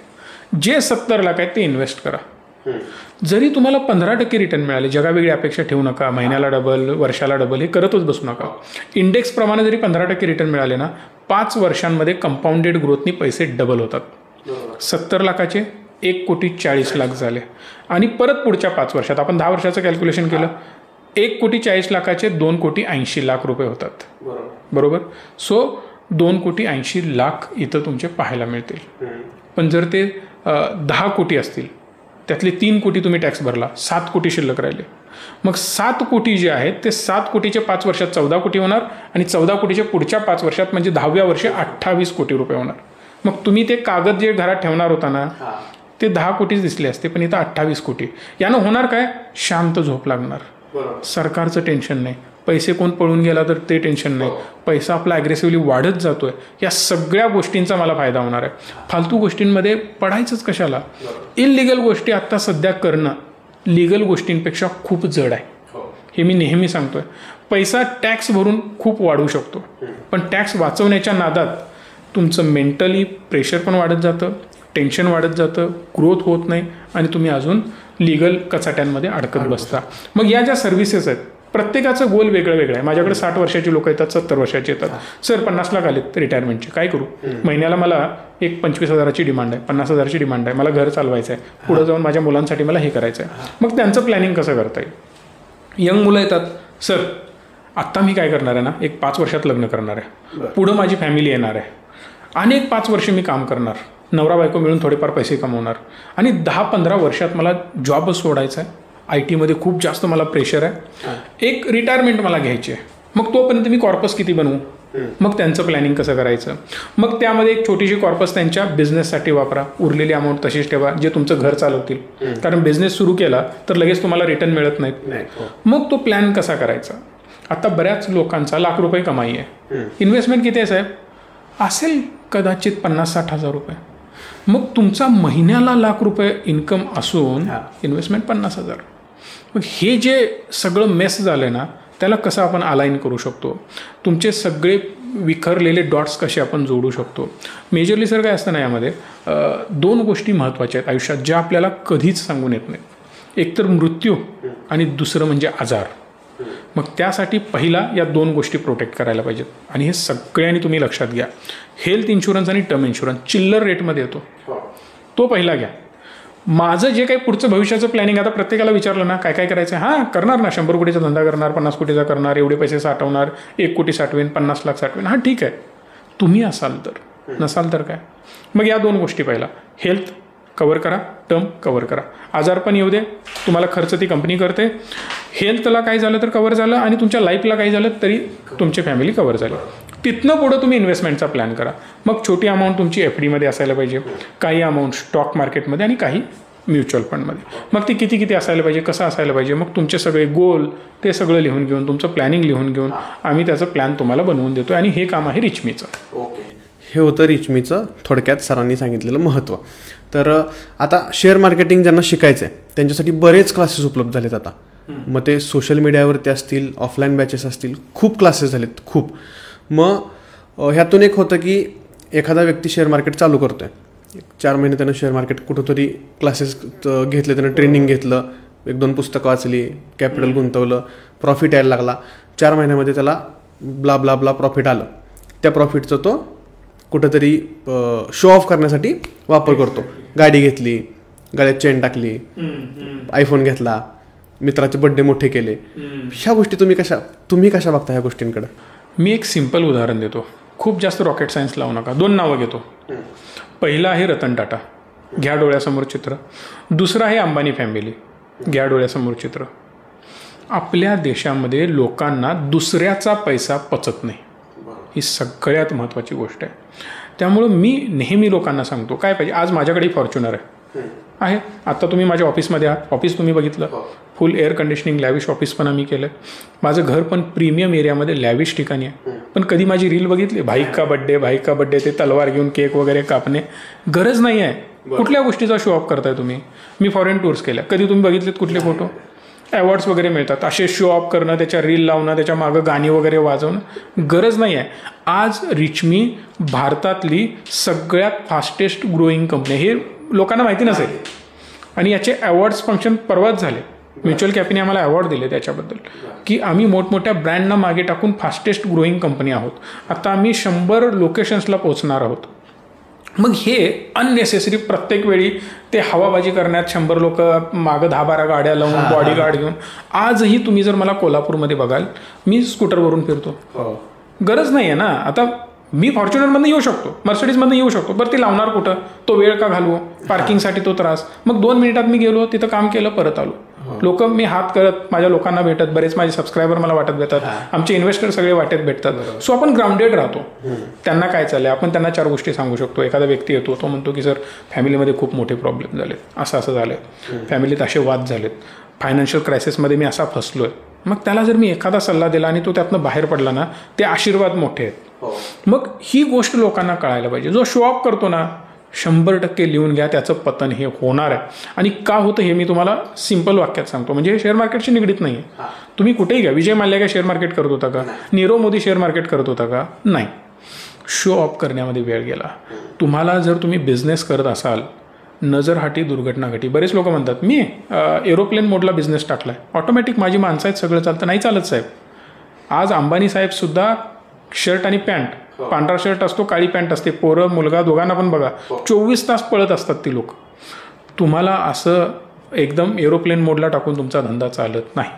जे 70 लाख आहेत ते इन्व्हेस्ट करा. जरी तुम्हाला 15% रिटर्न मिळाले, जगावेगळी अपेक्षा ठेवू नका. महिन्याला डबल, वर्षाला डबल हे करतच बसू नका. इंडेक्सप्रमाणे जरी 15% रिटर्न मिळाले ना, 5 वर्षांमध्ये कंपाऊंडेड ग्रोथनी पैसे डबल होतात. 70 लाखाचे 1,40,00,000 झाले आणि परत पुढच्या 5 वर्षात आपण 10 वर्षाचं कॅल्क्युलेशन केलं, 1,40,00,000 2,80,00,000 रुपये होतात. बरोबर. सो 2,80,00,000 इथं तुमचे पाहायला मिळतील. पण जर ते 10 कोटी असतील, त्यातले 3 कोटी तुम्ही टॅक्स भरला, 7 कोटी शिल्लक राहिले. मग 7 कोटी जे आहेत ते 7 कोटीचे 5 वर्षात 14 कोटी होणार आणि 14 कोटीचे पुढच्या 5 वर्षात म्हणजे 10व्या वर्षी 28 कोटी रुपये होणार. मग तुम्ही ते कागद जे घरात ठेवणार होता ना, ते 10 कोटीच दिसले असते, पण इथं 28 कोटी. यानं होणार काय? शांत झोप लागणार. सरकारचं टेन्शन नाही. पैसे कोण पळून गेला तर ते टेन्शन नाही. पैसा आपला ॲग्रेसिव्हली वाढत जातोय. या सगळ्या गोष्टींचा मला फायदा होणार आहे. फालतू गोष्टींमध्ये पडायचंच कशाला? इलिगल गोष्टी आत्ता सध्या करणं लिगल गोष्टींपेक्षा खूप जड आहे. हे मी नेहमी सांगतोय. पैसा टॅक्स भरून खूप वाढू शकतो, पण टॅक्स वाचवण्याच्या नादात तुमचं मेंटली प्रेशर पण वाढत जातं, टेन्शन वाढत जातं, ग्रोथ होत नाही आणि तुम्ही अजून लिगल कचाट्यांमध्ये अडकत बसता. मग या ज्या सर्व्हिसेस आहेत प्रत्येकाचं गोल वेगळं वेगळं आहे. माझ्याकडे 60 वर्षाची लोक येतात, 70 वर्षाचे येतात. सर 50 लाख आलेत रिटायरमेंटचे, काय करू? महिन्याला मला एक 25,000ची डिमांड आहे, 50,000ची डिमांड आहे, मला घर चालवायचं आहे, पुढे जाऊन माझ्या मुलांसाठी मला हे करायचं आहे. मग त्यांचं प्लॅनिंग कसं करता येईल? यंग मुलं येतात, सर आत्ता मी काय करणार आहे ना, एक 5 वर्षात लग्न करणार आहे, पुढं माझी फॅमिली येणार आहे, अनेक 5 वर्ष मी काम करणार, नवरा बायको मिळून थोडेफार पैसे कमवणार आणि 10-15 वर्षात मला जॉबच सोडायचा आहे. IT मध्ये खूप जास्त मला प्रेशर आहे, एक रिटायरमेंट मला घ्यायची आहे. मग तोपर्यंत मी कॉर्पस किती बनवू? मग त्यांचं प्लॅनिंग कसं करायचं? मग त्यामध्ये एक छोटीशी कॉर्पस त्यांच्या बिझनेससाठी वापरा, उरलेली अमाऊंट तशीच ठेवा, जे तुमचं घर चालवतील. कारण बिझनेस सुरू केला तर लगेच तुम्हाला रिटर्न मिळत नाहीत. मग तो प्लॅन कसा करायचा? आता बऱ्याच लोकांचा लाख रुपये कमाई आहे, इन्व्हेस्टमेंट किती आहे साहेब? असेल कदाचित 50-60 हजार रुपये. मग तुमचा महिन्याला लाख रुपये इन्कम असून इन्व्हेस्टमेंट 50,000. मग हे जे सगळं मेस झालं ना, त्याला कसं आपण अलाइन करू शकतो? तुमचे सगळे विखरलेले डॉट्स कसे आपण जोडू शकतो? मेजरली सर काय असतं ना, यामध्ये 2 गोष्टी महत्त्वाच्या आहेत आयुष्यात, ज्या आपल्याला कधीच सांगून येत नाहीत. एक तर मृत्यू आणि दुसरं म्हणजे आजार. मग त्यासाठी पहिला या 2 गोष्टी प्रोटेक्ट करायला पाहिजेत आणि हे सगळ्यांनी तुम्ही लक्षात घ्या. हेल्थ इन्शुरन्स आणि टर्म इन्शुरन्स चिल्लर रेटमध्ये येतो, तो पहिला घ्या. माझं जे काही पुढचं भविष्याचं प्लॅनिंग, आता प्रत्येकाला विचारलं ना काय काय करायचं, हां करणार ना, 100 कोटीचा धंदा करणार, 50 कोटीचा करणार, एवढे पैसे साठवणार, 1 कोटी साठवेन, 50 लाख साठवेन. हां ठीक आहे, तुम्ही असाल तर, नसाल तर काय? मग या 2 गोष्टी पहिला, हेल्थ कवर करा, टर्म कवर करा. आजार पण येऊ दे, तुम्हाला खर्च ती कंपनी करते. हेल्थला काही झालं तर कवर झालं आणि तुमच्या लाईफला काही झालं तरी तुमची फॅमिली कवर झाली. तिथनं पुढं तुम्ही इन्व्हेस्टमेंटचा प्लॅन करा. मग छोटी अमाऊंट तुमची FDमध्ये असायला पाहिजे, काही अमाऊंट स्टॉक मार्केटमध्ये आणि काही म्युच्युअल फंडमध्ये. मग ती किती किती असायला पाहिजे, कसं असायला पाहिजे, मग तुमचे सगळे गोल ते सगळं लिहून घेऊन, तुमचं प्लॅनिंग लिहून घेऊन आम्ही त्याचं प्लॅन तुम्हाला बनवून देतो आणि हे काम आहे रिचमीचं. हे होतं रिचमीचं थोडक्यात सरांनी सांगितलेलं महत्त्व. तर आता शेअर मार्केटिंग ज्यांना शिकायचं आहे त्यांच्यासाठी बरेच क्लासेस उपलब्ध झालेत आता. मग ते सोशल मीडियावरती असतील, ऑफलाईन बॅचेस असतील, खूप क्लासेस झालेत खूप. मग ह्यातून एक होतं की एखादा व्यक्ती शेअर मार्केट चालू करतोय, 4 महिने त्यानं शेअर मार्केट कुठंतरी क्लासेस घेतले, त्यानं ट्रेनिंग घेतलं, 1-2 पुस्तकं वाचली, कॅपिटल गुंतवलं, प्रॉफिट यायला लागला. 4 महिन्यामध्ये त्याला ब्ला ब्ला ब्ला प्रॉफिट आलं. त्या प्रॉफिटचं तो कुठंतरी शो ऑफ करण्यासाठी वापर करतो. गाडी घेतली, गाड्यात चेन टाकली, आयफोन घेतला, मित्राचे बड्डे मोठे केले. ह्या गोष्टी तुम्ही कशा बघता ह्या गोष्टींकडे? मी एक सिंपल उदाहरण देतो, खूप जास्त रॉकेट सायन्स लावू नका. 2 नावं घेतो. पहिलं आहे रतन टाटा, घ्या डोळ्यासमोर चित्र. दुसरं आहे अंबानी फॅमिली, घ्या डोळ्यासमोर चित्र. आपल्या देशामध्ये लोकांना दुसऱ्याचा पैसा पचत नाही, ही सगळ्यात महत्त्वाची गोष्ट आहे. त्यामुळं मी नेहमी लोकांना सांगतो, काय पाहिजे. आज माझ्याकडे फॉर्च्युनर आहे. आता तुम्ही माझ्या ऑफिसमध्ये आहात, ऑफिस तुम्ही बघितलं, फुल एअर कंडिशनिंग लॅविश ऑफिस पण आम्ही केलं. माझं घर पण प्रीमियम एरियामध्ये लॅविश ठिकाणी आहे. पण कधी माझी रील बघितली, भाई का बड्डे, ते तलवार घेऊन केक वगैरे कापणे, गरज नाही आहे. कुठल्या गोष्टीचा शो ऑफ करताय तुम्ही. मी फॉरेन टूर्स केल्या, कधी तुम्ही बघितलेत कुठले फोटो. अवॉर्ड्स वगैरे मिळतात, असे शो ऑफ करणं, त्याच्या रील लावणं, त्याच्या मागं गाणी वगैरे वाजवणं, गरज नाही आहे. आज रिचमी भारतातली सगळ्यात फास्टेस्ट ग्रोईंग कंपनी, हे लोकांना माहिती नसेल. आणि याचे अवॉर्ड्स फंक्शन परवाच झाले. म्युच्युअल कॅपने आम्हाला अवॉर्ड दिले त्याच्याबद्दल, की आम्ही मोठमोठ्या ब्रँडना मागे टाकून फास्टेस्ट ग्रोईंग कंपनी आहोत. आता आम्ही 100 लोकेशन्सला पोहोचणार आहोत. मग हे अननेसेसरी प्रत्येक वेळी ते हवाबाजी करण्यात 100 लोक मागं 10-12 गाड्या लावून बॉडीगार्ड घेऊन. आजही तुम्ही जर मला कोल्हापूरमध्ये बघाल, मी स्कूटरवरून फिरतो. गरज नाही आहे ना. आता मी फॉर्च्युनरमधनं येऊ शकतो, मर्सिडीजमधनं येऊ शकतो, बरं ती लावणार कुठं, तो वेळ का घालवू, पार्किंगसाठी तो त्रास. मग 2 मिनिटात मी गेलो, तिथं काम केलं, परत आलो. लोक मी हात करत माझ्या लोकांना भेटत, बरेच माझे सबस्क्रायबर मला वाटत भेटतात, आमचे इन्व्हेस्टर सगळे वाटेत भेटतात. सो आपण ग्राउंडेड राहतो. त्यांना काय चाललंय आपण त्यांना 4 गोष्टी सांगू शकतो. एखादा व्यक्ती येतो, तो म्हणतो की सर फॅमिलीमध्ये खूप मोठे प्रॉब्लेम झालेत, असं झालंय, फॅमिलीत असे वाद झालेत, फायनान्शियल क्रायसिसमध्ये मी असा फसलोय. मग त्याला जर मी एखादा सल्ला दिला आणि तो त्यातनं बाहेर पडला ना, ते आशीर्वाद मोठे आहेत. मग ही गोष्ट लोकांना कळायला पाहिजे. जो शो ऑफ करतो ना, 100% लिहून घ्या, त्याचं पतन हे होणार आहे. आणि का होतं हे मी तुम्हाला सिंपल वाक्यात सांगतो, म्हणजे हे शेअर मार्केटशी निगडीत नाही आहे. तुम्ही कुठेही घ्या, विजय माल्या काय शेअर मार्केट करत होता का, नीरव मोदी शेअर मार्केट करत होता का, नाही. शो ऑफ करण्यामध्ये वेळ गेला. तुम्हाला जर तुम्ही बिझनेस करत असाल, नजर हाटी दुर्घटना घटी. बरेच लोक म्हणतात मी एरोप्लेन मोडला बिझनेस टाकलाय, ऑटोमॅटिक माझी माणसं आहेत, सगळं चालतं. नाही चालत साहेब. आज अंबानी साहेब सुद्धा शर्ट आणि पॅन्ट, पांढरा शर्ट असतो, काळी पॅन्ट असते, पोरं मुलगा दोघांना पण बघा, 24 तास पळत असतात ती लोक. तुम्हाला असं एकदम एरोप्लेन मोडला टाकून तुमचा धंदा चालत नाही.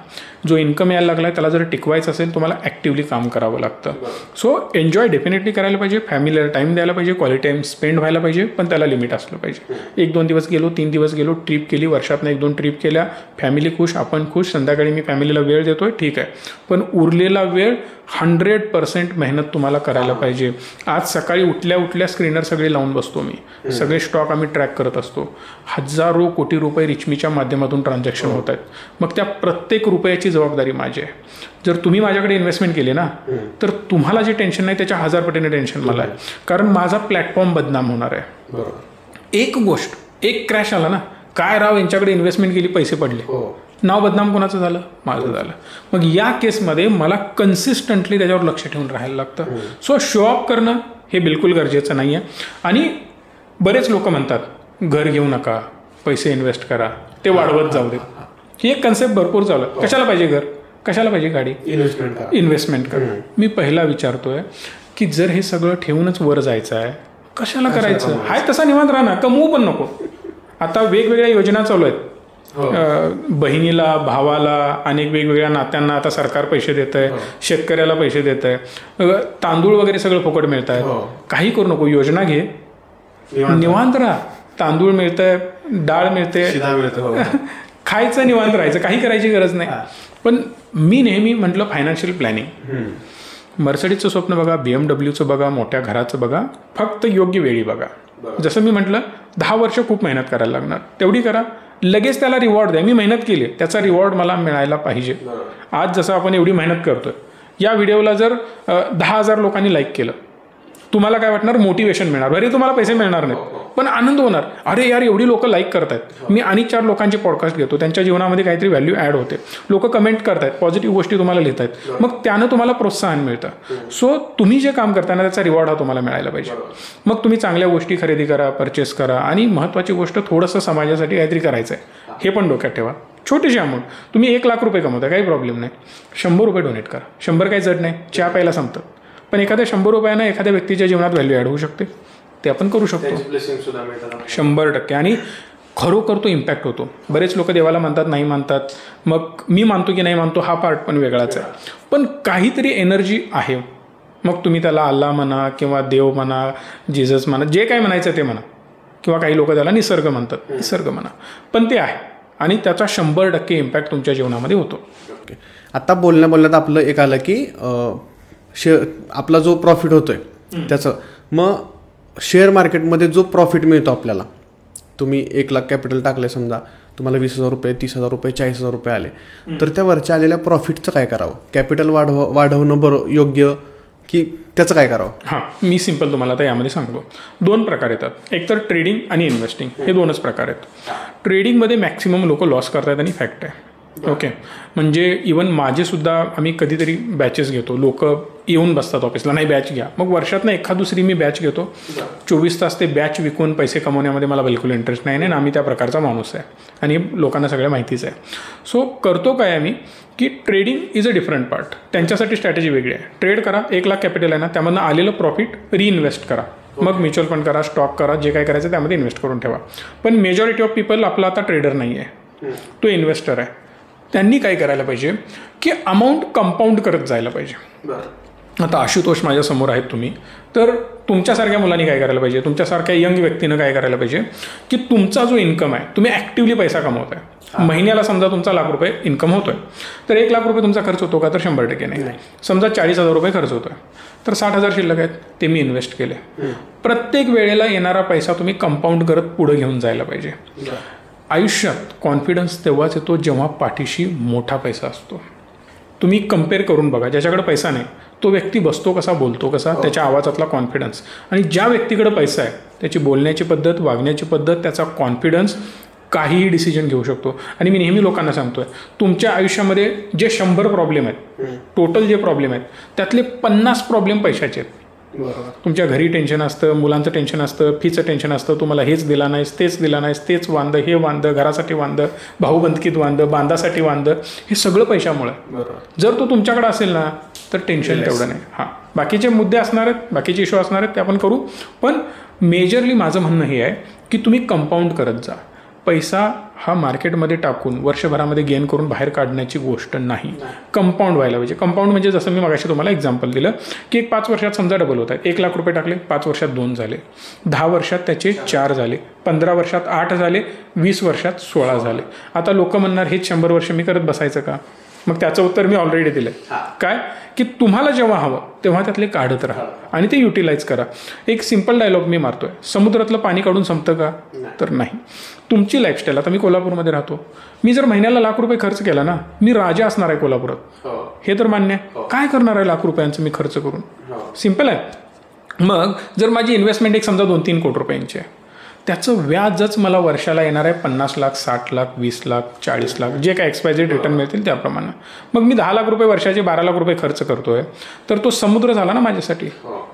जो इन्कम यायला लागला आहे त्याला जर टिकवायचं असेल तुम्हाला ॲक्टिव्हली काम करावं लागतं. सो एन्जॉय डेफिनेटली करायला पाहिजे, फॅमिलीला टाईम द्यायला पाहिजे, क्वालिटी टाईम स्पेंड व्हायला पाहिजे, पण त्याला लिमिट असलं पाहिजे. 1-2 दिवस गेलो, 3 दिवस गेलो, ट्रिप केली, वर्षातनं 1-2 ट्रिप केल्या, फॅमिली खुश, आपण खुश, संध्याकाळी मी फॅमिलीला वेळ देतोय, ठीक आहे. पण उरलेला वेळ 100% मेहनत तुम्हाला करायला पाहिजे. आज सकाळी उठल्या स्क्रीनर सगळे लावून बसतो मी, सगळे स्टॉक आम्ही ट्रॅक करत असतो. हजारो कोटी रुपये रिचमीच्या माध्यमातून ट्रान्झॅक्शन होत आहेत. मग त्या प्रत्येक रुपयाची जबाबदारी माझी आहे. जर तुम्ही माझ्याकडे इन्व्हेस्टमेंट केली ना, तर तुम्हाला जे टेन्शन नाही त्याच्या 1000 पटीने टेन्शन मला आहे, कारण माझा प्लॅटफॉर्म बदनाम होणार आहे. एक गोष्ट, एक क्रॅश आला ना, काय राव यांच्याकडे इन्व्हेस्टमेंट केली, पैसे पडले, नाव बदनाम कोणाचं झालं, माझं झालं. मग या केसमध्ये मला कन्सिस्टंटली त्याच्यावर लक्ष ठेवून राहायला लागतं. सो शो ऑफ करणं हे बिलकुल गरजेचं नाही आहे. आणि बरेच लोक म्हणतात घर घेऊ नका, पैसे इन्व्हेस्ट करा, ते वाढवत जाऊ देत. ही एक कन्सेप्ट भरपूर चालू आहे. कशाला पाहिजे घर, कशाला पाहिजे गाडी, इन्व्हेस्टमेंट करा. मी पहिला विचारतोय की जर हे सगळं ठेवूनच वर जायचं आहे, कशाला करायचं, हाय तसा निवांत राहा ना, कमवू पण नको. आता वेगवेगळ्या योजना चालू आहेत, बहिणीला, भावाला, अनेक वेगवेगळ्या नात्यांना आता सरकार पैसे देत आहे, शेतकऱ्याला पैसे देत आहे, तांदूळ वगैरे सगळं फुकट मिळत आहे. काही करू नको, योजना घे, निवांत राहा. तांदूळ मिळतंय, डाळ मिळते, खायचं, निवांत राहायचं, काही करायची गरज नाही. पण मी नेहमी म्हटलं फायनान्शियल प्लॅनिंग, मर्सिडीजचं स्वप्न बघा, BMWचं बघा, मोठ्या घराचं बघा, फक्त योग्य वेळी बघा. जसं मी म्हटलं 10 वर्ष खूप मेहनत करायला लागणार, तेवढी करा, लगेच त्याला रिवॉर्ड द्या. मी मेहनत केली, त्याचा रिवॉर्ड मला मिळायला पाहिजे. आज जसं आपण एवढी मेहनत करतोय, या व्हिडिओला जर 10,000 लोकांनी लाईक केलं, तुम्हाला काय वाटणार, मोटिवेशन मिळणार. बरे तुम्हाला पैसे मिळणार नाहीत, पण आनंद होणार. अरे यार एवढी लोक लाईक करतायत, मी आणि 4 लोकांचे पॉडकास्ट घेतो, त्यांच्या जीवनामध्ये काहीतरी व्हॅल्यू ॲड होते, लोक कमेंट करतायत, पॉझिटिव्ह गोष्टी तुम्हाला लिहितायत, मग त्यानं तुम्हाला प्रोत्साहन मिळतं. सो तुम्ही जे काम करताना त्याचा रिवॉर्ड हा तुम्हाला मिळायला पाहिजे. मग तुम्ही चांगल्या गोष्टी खरेदी करा, परचेस करा. आणि महत्त्वाची गोष्ट, थोडंसं समाजासाठी काहीतरी करायचं आहे, हे पण डोक्यात ठेवा. छोटीशी अमाऊंट, तुम्ही 1 लाख रुपये कमवता, काही प्रॉब्लेम नाही, 100 रुपये डोनेट करा. 100 काही जड नाही, चहा प्यायला संपतं, पण एखाद्या 100 रुपयानं एखाद्या व्यक्तीच्या जीवनात व्हॅल्यू ॲड होऊ शकते, ते आपण करू शकतो 100%. आणि खरोखर तो इम्पॅक्ट होतो. बरेच लोक देवाला मानतात, नाही मानतात, मग मी मानतो की नाही मानतो हा पार्ट पण वेगळाच आहे, पण काहीतरी एनर्जी आहे. मग तुम्ही त्याला अल्ला म्हणा किंवा देव म्हणा, जीजस म्हणा, जे काय म्हणायचं ते म्हणा, किंवा काही लोक त्याला निसर्ग म्हणतात, निसर्ग म्हणा, पण ते आहे आणि त्याचा 100% इम्पॅक्ट तुमच्या जीवनामध्ये होतो. आता बोलण्यात आपलं एक आलं की आपला जो प्रॉफिट होतोय त्याचं, मग शेअर मार्केटमध्ये जो प्रॉफिट मिळतो आपल्याला, तुम्ही 1 लाख कॅपिटल टाकले समजा, तुम्हाला 20,000 रुपये, 30,000 रुपये, 40,000 रुपये आले, तर त्या वरच्या आलेल्या प्रॉफिटचं काय करावं? कॅपिटल वाढवणं बरं योग्य की त्याचं काय करावं? हां, मी सिंपल तुम्हाला आता यामध्ये सांगतो. 2 प्रकार येतात, एक तर ट्रेडिंग आणि इन्व्हेस्टिंग, हे 2च प्रकार आहेत. ट्रेडिंगमध्ये मॅक्सिमम लोक लॉस करतात आणि फॅक्ट आहे. ओके, म्हणजे इवन माझेसुद्धा आम्ही कधीतरी बॅचेस घेतो, लोक येऊन बसतात ऑफिसला, नाही बॅच घ्या, मग वर्षातनं एखाद दुसरी मी बॅच घेतो. 24 तास ते बॅच विकून पैसे कमवण्यामध्ये मला बिलकुल इंटरेस्ट नाही आणि आम्ही त्या प्रकारचा माणूस आहे आणि लोकांना सगळं माहितीच आहे. सो करतो काय आम्ही की trading is a different part, त्यांच्यासाठी स्ट्रॅटेजी वेगळी आहे. ट्रेड करा, 1 लाख कॅपिटल आहे ना, त्यामधनं आलेलं प्रॉफिट रिइन्व्हेस्ट करा, मग म्युच्युअल फंड करा, स्टॉक करा, जे काय करायचं त्यामध्ये इन्व्हेस्ट करून ठेवा. पण मेजॉरिटी ऑफ पीपल, आपला आता ट्रेडर नाही आहे, तो इन्व्हेस्टर आहे, त्यांनी काय करायला पाहिजे की अमाऊंट कंपाऊंड करत जायला पाहिजे. आता आशुतोष माझ्यासमोर आहेत तुम्ही, तर तुमच्यासारख्या मुलांनी काय करायला पाहिजे, तुमच्यासारख्या यंग व्यक्तीनं काय करायला पाहिजे की तुमचा जो इन्कम आहे, तुम्ही ॲक्टिव्हली पैसा कमवताय, महिन्याला समजा तुमचा ₹1,00,000 इन्कम होतोय, तर ₹1,00,000 तुमचा खर्च होतो का? तर 100% नाही. समजा ₹40,000 खर्च होतोय, तर 60,000 शिल्लक आहेत, ते मी इन्व्हेस्ट केले. प्रत्येक वेळेला येणारा पैसा तुम्ही कंपाऊंड करत पुढे घेऊन जायला पाहिजे. आयुष्यात कॉन्फिडन्स तेव्हाच येतो जेव्हा पाठीशी मोठा पैसा असतो. तुम्ही कम्पेअर करून बघा, ज्याच्याकडे पैसा नाही तो व्यक्ती बसतो कसा, बोलतो कसा, त्याच्या आवाजातला कॉन्फिडन्स, आणि ज्या व्यक्तीकडे पैसा आहे त्याची बोलण्याची पद्धत, वागण्याची पद्धत, त्याचा कॉन्फिडन्स, काहीही डिसिजन घेऊ शकतो. आणि मी नेहमी लोकांना सांगतोय, तुमच्या आयुष्यामध्ये जे 100 प्रॉब्लेम आहेत, टोटल जे प्रॉब्लेम आहेत, त्यातले 50 प्रॉब्लेम पैशाचे आहेत. तुमच्या घरी टेन्शन असतं, मुलांचं टेन्शन असतं, फीचं टेन्शन असतं, तुम्हाला हेच दिला नाहीस, तेच दिला नाहीस, तेच वांदं, हे वांदं, घरासाठी वांदं, भाऊबंदकीत वांदं, बांधासाठी वांदं, हे सगळं पैशामुळे. जर तो तुमच्याकडे असेल ना तर टेन्शन तेवढं नाही. हां, बाकीचे मुद्दे असणार आहेत, बाकीचे इश्यू असणार आहेत, ते आपण करू, पण मेजरली माझं म्हणणं हे आहे की तुम्ही कंपाऊंड करत जा. पैसा हा मार्केटमध्ये टाकून वर्षभरामध्ये गेन करून बाहेर काढण्याची गोष्ट नाही, कंपाऊंड व्हायला पाहिजे. कंपाऊंड म्हणजे जसं मी मगाशी तुम्हाला एक्झाम्पल दिलं की 5 वर्षात समजा डबल होत आहे, ₹1,00,000 टाकले, 5 वर्षात 2 झाले, 10 वर्षात त्याचे 4 झाले, 15 वर्षात 8 झाले, 20 वर्षात 16 झाले. आता लोक म्हणणार हेच 100 वर्ष मी करत बसायचं का? मग त्याचं उत्तर मी ऑलरेडी दिलं आहे. काय की तुम्हाला जेव्हा हवं तेव्हा त्यातले काढत राहा आणि ते युटिलाइज करा. एक सिम्पल डायलॉग मी मारतोय, समुद्रातलं पाणी काढून संपतं का? तर नाही. तुमची लाईफस्टाईल, आता मी कोल्हापूरमध्ये राहतो, मी जर महिन्याला ₹1,00,000 खर्च केला ना, मी राजा असणार आहे कोल्हापुरात, हे तर मान्य आहे. काय करणार आहे ₹1,00,000 मी खर्च करून? सिम्पल आहे. मग जर माझी इन्व्हेस्टमेंट एक समजा 2-3 कोटी रुपयांची आहे, त्याचं व्याजच मला वर्षाला येणार आहे 50 लाख, 60 लाख, 20 लाख, 40 लाख, जे काय एक्सपायझेड रिटर्न मिळतील त्याप्रमाणे. मग मी 10 लाख रुपये वर्षाचे 12 लाख रुपये खर्च करतोय, तर तो समुद्र झाला ना माझ्यासाठी.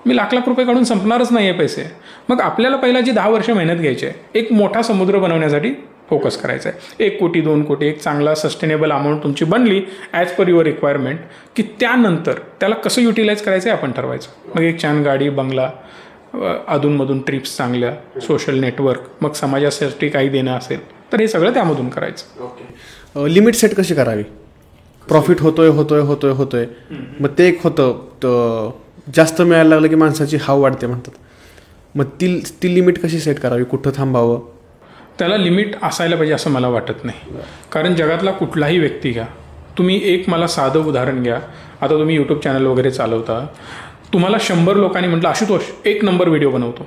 मी लाख रुपये काढून संपणारच नाही आहे पैसे. मग आपल्याला पहिला जी 10 वर्ष मेहनत घ्यायची आहे, एक मोठा समुद्र बनवण्यासाठी फोकस करायचा आहे. 1 कोटी 2 कोटी एक चांगला सस्टेनेबल अमाऊंट तुमची बनली ॲज पर युअर रिक्वायरमेंट, की त्यानंतर त्याला कसं युटिलाइज करायचं आहे आपण ठरवायचं. मग एक छान गाडी, बंगला, अधूनमधून ट्रिप्स चांगल्या, सोशल नेटवर्क, मग समाजासाठी काही देणं असेल तर हे सगळं त्यामधून करायचं. ओके, लिमिट सेट कशी करावी? प्रॉफिट होतोय, मग ते एक होतं, जास्त मिळायला लागलं की माणसाची हाव वाढते म्हणतात, मग ती लिमिट कशी सेट करावी, कुठं थांबावं? त्याला लिमिट असायला पाहिजे असं मला वाटत नाही. कारण जगातला कुठलाही व्यक्ती घ्या, तुम्ही एक मला साधं उदाहरण घ्या. आता तुम्ही यूट्यूब चॅनल वगैरे चालवता, तुम्हाला 100 लोकांनी म्हटलं आशुतोष 1 नंबर व्हिडिओ बनवतो,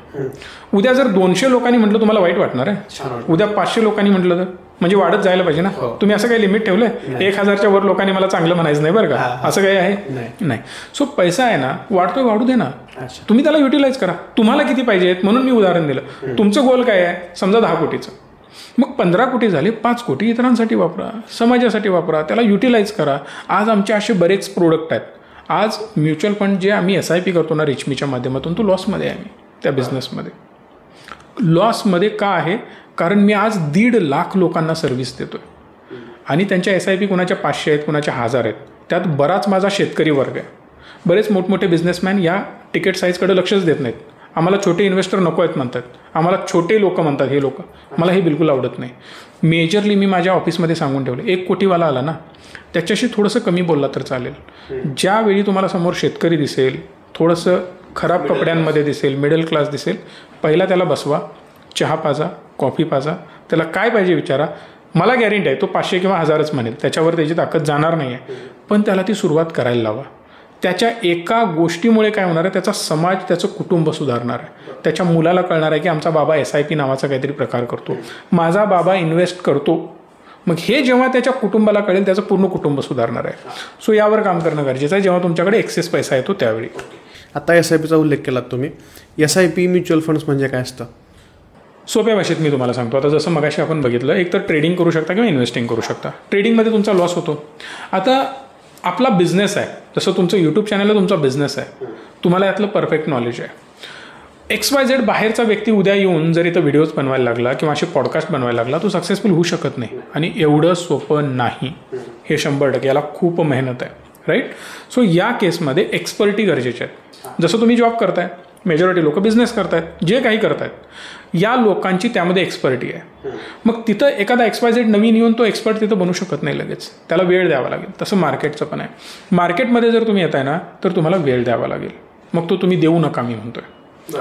उद्या जर 200 लोकांनी म्हटलं तुम्हाला वाईट वाटणार आहे, उद्या 500 लोकांनी म्हटलं तर म्हणजे वाढत जायला पाहिजे ना. तुम्ही असं काही लिमिट ठेवलंय? 1000च्या वर लोकांनी मला चांगलं म्हणायचं नाही बरं का, असं काही आहे नाही. सो पैसा आहे ना, वाढतोय, वाढू दे ना, तुम्ही त्याला युटिलाइज करा. तुम्हाला किती पाहिजेत म्हणून मी उदाहरण दिलं. तुमचं गोल काय आहे, समजा 10 कोटीचं, मग 15 कोटी झाले, 5 कोटी इतरांसाठी वापरा, समाजासाठी वापरा, त्याला युटिलाइज करा. आज आमचे असे बरेच प्रोडक्ट आहेत. आज म्युच्युअल फंड जे आम्ही SIP करतो ना रिचमीच्या माध्यमातून, तो लॉसमध्ये आहे. आम्ही त्या बिझनेसमध्ये लॉसमध्ये का आहे? कारण मी आज 1.5 लाख लोकांना सर्व्हिस देतोय आणि त्यांच्या SIP कुणाच्या 500 आहेत, कुणाच्या 1000 आहेत. त्यात बराच माझा शेतकरी वर्ग आहे. बरेच मोठमोठे बिझनेसमॅन या तिकीट साईजकडे लक्षच देत नाहीत. आम्हाला छोटे इन्व्हेस्टर नको आहेत म्हणतात, आम्हाला छोटे लोक म्हणतात. हे लोक मला हे बिलकुल आवडत नाही. मेजरली मी माझ्या ऑफिसमध्ये सांगून ठेवले, 1 कोटीवाला आला ना त्याच्याशी थोडंसं कमी बोलला तर चालेल. ज्यावेळी तुम्हाला समोर शेतकरी दिसेल, थोडंसं खराब कपड्यांमध्ये दिसेल, मिडल क्लास दिसेल, पहिला त्याला बसवा, चहा पाजा, कॉफी पाजा, त्याला काय पाहिजे विचारा. मला गॅरंटी आहे तो 500 किंवा 1000च म्हणेल, त्याच्यावर त्याची ताकद जाणार नाही आहे, पण त्याला ती सुरुवात करायला लावा. त्याच्या एका गोष्टीमुळे काय होणार आहे, त्याचा समाज, त्याचं कुटुंब सुधारणार आहे. त्याच्या मुलाला कळणार आहे की आमचा बाबा SIP नावाचा काहीतरी प्रकार करतो, माझा बाबा इन्व्हेस्ट करतो. मग हे जेव्हा त्याच्या कुटुंबाला कळेल, त्याचं पूर्ण कुटुंब सुधारणार आहे. सो यावर काम करणं गरजेचं आहे जेव्हा तुमच्याकडे एक्सेस पैसा येतो त्यावेळी. आता SIPचा उल्लेख केलात तुम्ही. SIP म्युच्युअल फंड्स म्हणजे काय असतं? सोप्या भाषेत मी तुम्हाला सांगतो. आता जसं मगाशी आपण बघितलं, एक तर ट्रेडिंग करू शकता किंवा इन्व्हेस्टिंग करू शकता. ट्रेडिंगमध्ये तुमचा लॉस होतो. आता आपला बिझनेस आहे, जसं तुमचं यूट्यूब चॅनल आहे, तुमचा बिझनेस आहे, तुम्हाला यातलं परफेक्ट नॉलेज आहे. XYZ बाहेरचा व्यक्ती उद्या येऊन जर इथं व्हिडिओज बनवायला लागला किंवा असे पॉडकास्ट बनवायला लागला, तो सक्सेसफुल होऊ शकत नाही. आणि एवढं सोपं नाही हे 100%. याला खूप मेहनत आहे, राईट. सो या केसमध्ये एक्सपर्टी गरजेचे आहेत. जसं तुम्ही जॉब करताय, मेजॉरिटी लोक बिझनेस करतायत, जे काही करतायत, या लोकांची त्यामध्ये एक्सपर्टी आहे. मग तिथं एखादा XYZ नवीन येऊन तो एक्सपर्ट तिथं बनू शकत नाही लगेच, त्याला वेळ द्यावा लागेल. तसं मार्केटचं पण आहे. मार्केटमध्ये जर तुम्ही येताय ना, तर तुम्हाला वेळ द्यावा लागेल. मग तो तुम्ही देऊ नका, मी म्हणतोय.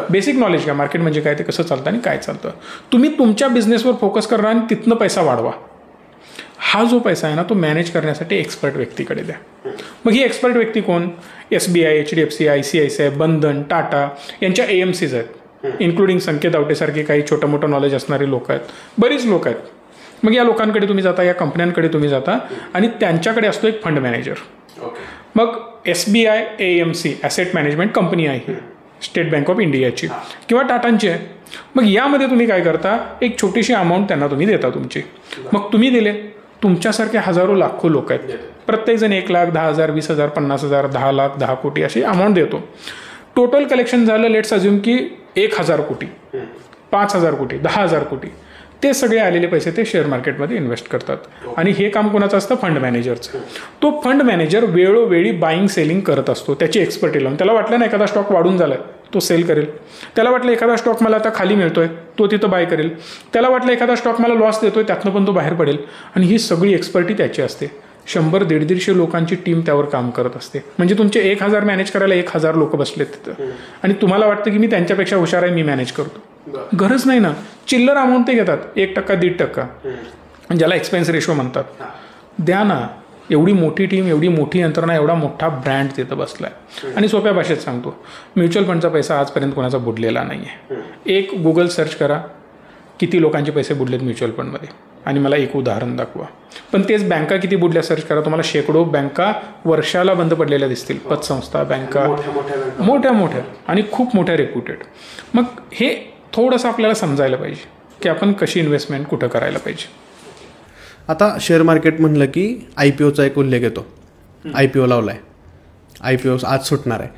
बेसिक नॉलेज घ्या, मार्केट म्हणजे काय, ते कसं चालतं आणि काय चालतं. तुम्ही तुमच्या बिझनेसवर फोकस करा आणि तिथनं पैसा वाढवा. हा जो पैसा आहे ना, तो मॅनेज करण्यासाठी एक्सपर्ट व्यक्तीकडे द्या. मग ही एक्सपर्ट व्यक्ती कोण? SBI, HDFC, ICICI, बंधन, टाटा यांच्या AMCs आहेत, इन्क्लुडिंग संकेत आवटेसारखे काही छोटं मोठं नॉलेज असणारे लोक आहेत, बरीच लोक आहेत. मग या लोकांकडे तुम्ही जाता, या कंपन्यांकडे तुम्ही जाता आणि त्यांच्याकडे असतो एक फंड मॅनेजर. मग SBI AMC asset management company आहे, स्टेट बँक ऑफ इंडियाची किंवा टाटांची आहे. मग यामध्ये तुम्ही काय करता, एक छोटीशी अमाऊंट त्यांना तुम्ही देता तुमची. मग तुम्ही दिले, तुमच्यासारखे हजारो लाखो लोक आहेत, प्रत्येकजण 1 लाख, 10,000, 20,000, 50,000, 10 लाख, 10 कोटी अशी अमाऊंट देतो. टोटल कलेक्शन झालं, लेट्स अज्युम की 1,000 कोटी, 5,000 कोटी, 10,000 कोटी. ते सगळे आलेले पैसे ते शेअर मार्केटमध्ये इन्व्हेस्ट करतात. आणि हे काम कोणाचं असतं? फंड मॅनेजरचं. तो फंड मॅनेजर वेळोवेळी बाईंग सेलिंग करत असतो, त्याची एक्सपर्टी लावून. त्याला वाटलं ना एखादा स्टॉक वाढून झालाय, तो सेल करेल. त्याला वाटलं एखादा स्टॉक मला आता खाली मिळतोय, तो तिथं बाय करेल. त्याला वाटलं एखादा स्टॉक मला लॉस देतोय, त्यातनं पण तो बाहेर पडेल. आणि ही सगळी एक्सपर्टी त्याची असते. 100-150 लोकांची टीम त्यावर काम करत असते. म्हणजे तुमचे 1,000 मॅनेज करायला 1,000 लोक बसलेत तिथं. आणि तुम्हाला वाटतं की मी त्यांच्यापेक्षा हुशार आहे, मी मॅनेज करतो. गरज नाही ना. चिल्लर अमाऊंट ते घेतात, 1%, 1.5%, ज्याला एक्सपेन्स रेशो म्हणतात. द्या ना. एवढी मोठी टीम, एवढी मोठी यंत्रणा, एवढा मोठा ब्रँड तिथं बसलाय. आणि सोप्या भाषेत सांगतो, म्युच्युअल फंडचा पैसा आजपर्यंत कोणाचा बुडलेला नाही आहे. एक गुगल सर्च करा, किती लोकांचे पैसे बुडलेत म्युच्युअल फंडमध्ये, आणि मला एक उदाहरण दाखवा. पण तेच बँका किती बुडल्या सर्च करा, तुम्हाला शेकडो बँका वर्षाला बंद पडलेल्या दिसतील. पतसंस्था, बँका मोठ्या आणि खूप मोठ्या रेप्युटेड. मग हे थोडंसं आपल्याला समजायला पाहिजे की आपण कशी इन्व्हेस्टमेंट कुठं करायला पाहिजे. आता शेअर मार्केट म्हणलं की IPOचा एक उल्लेख येतो. IPO लावलाय, IPO आज सुटणार आहे.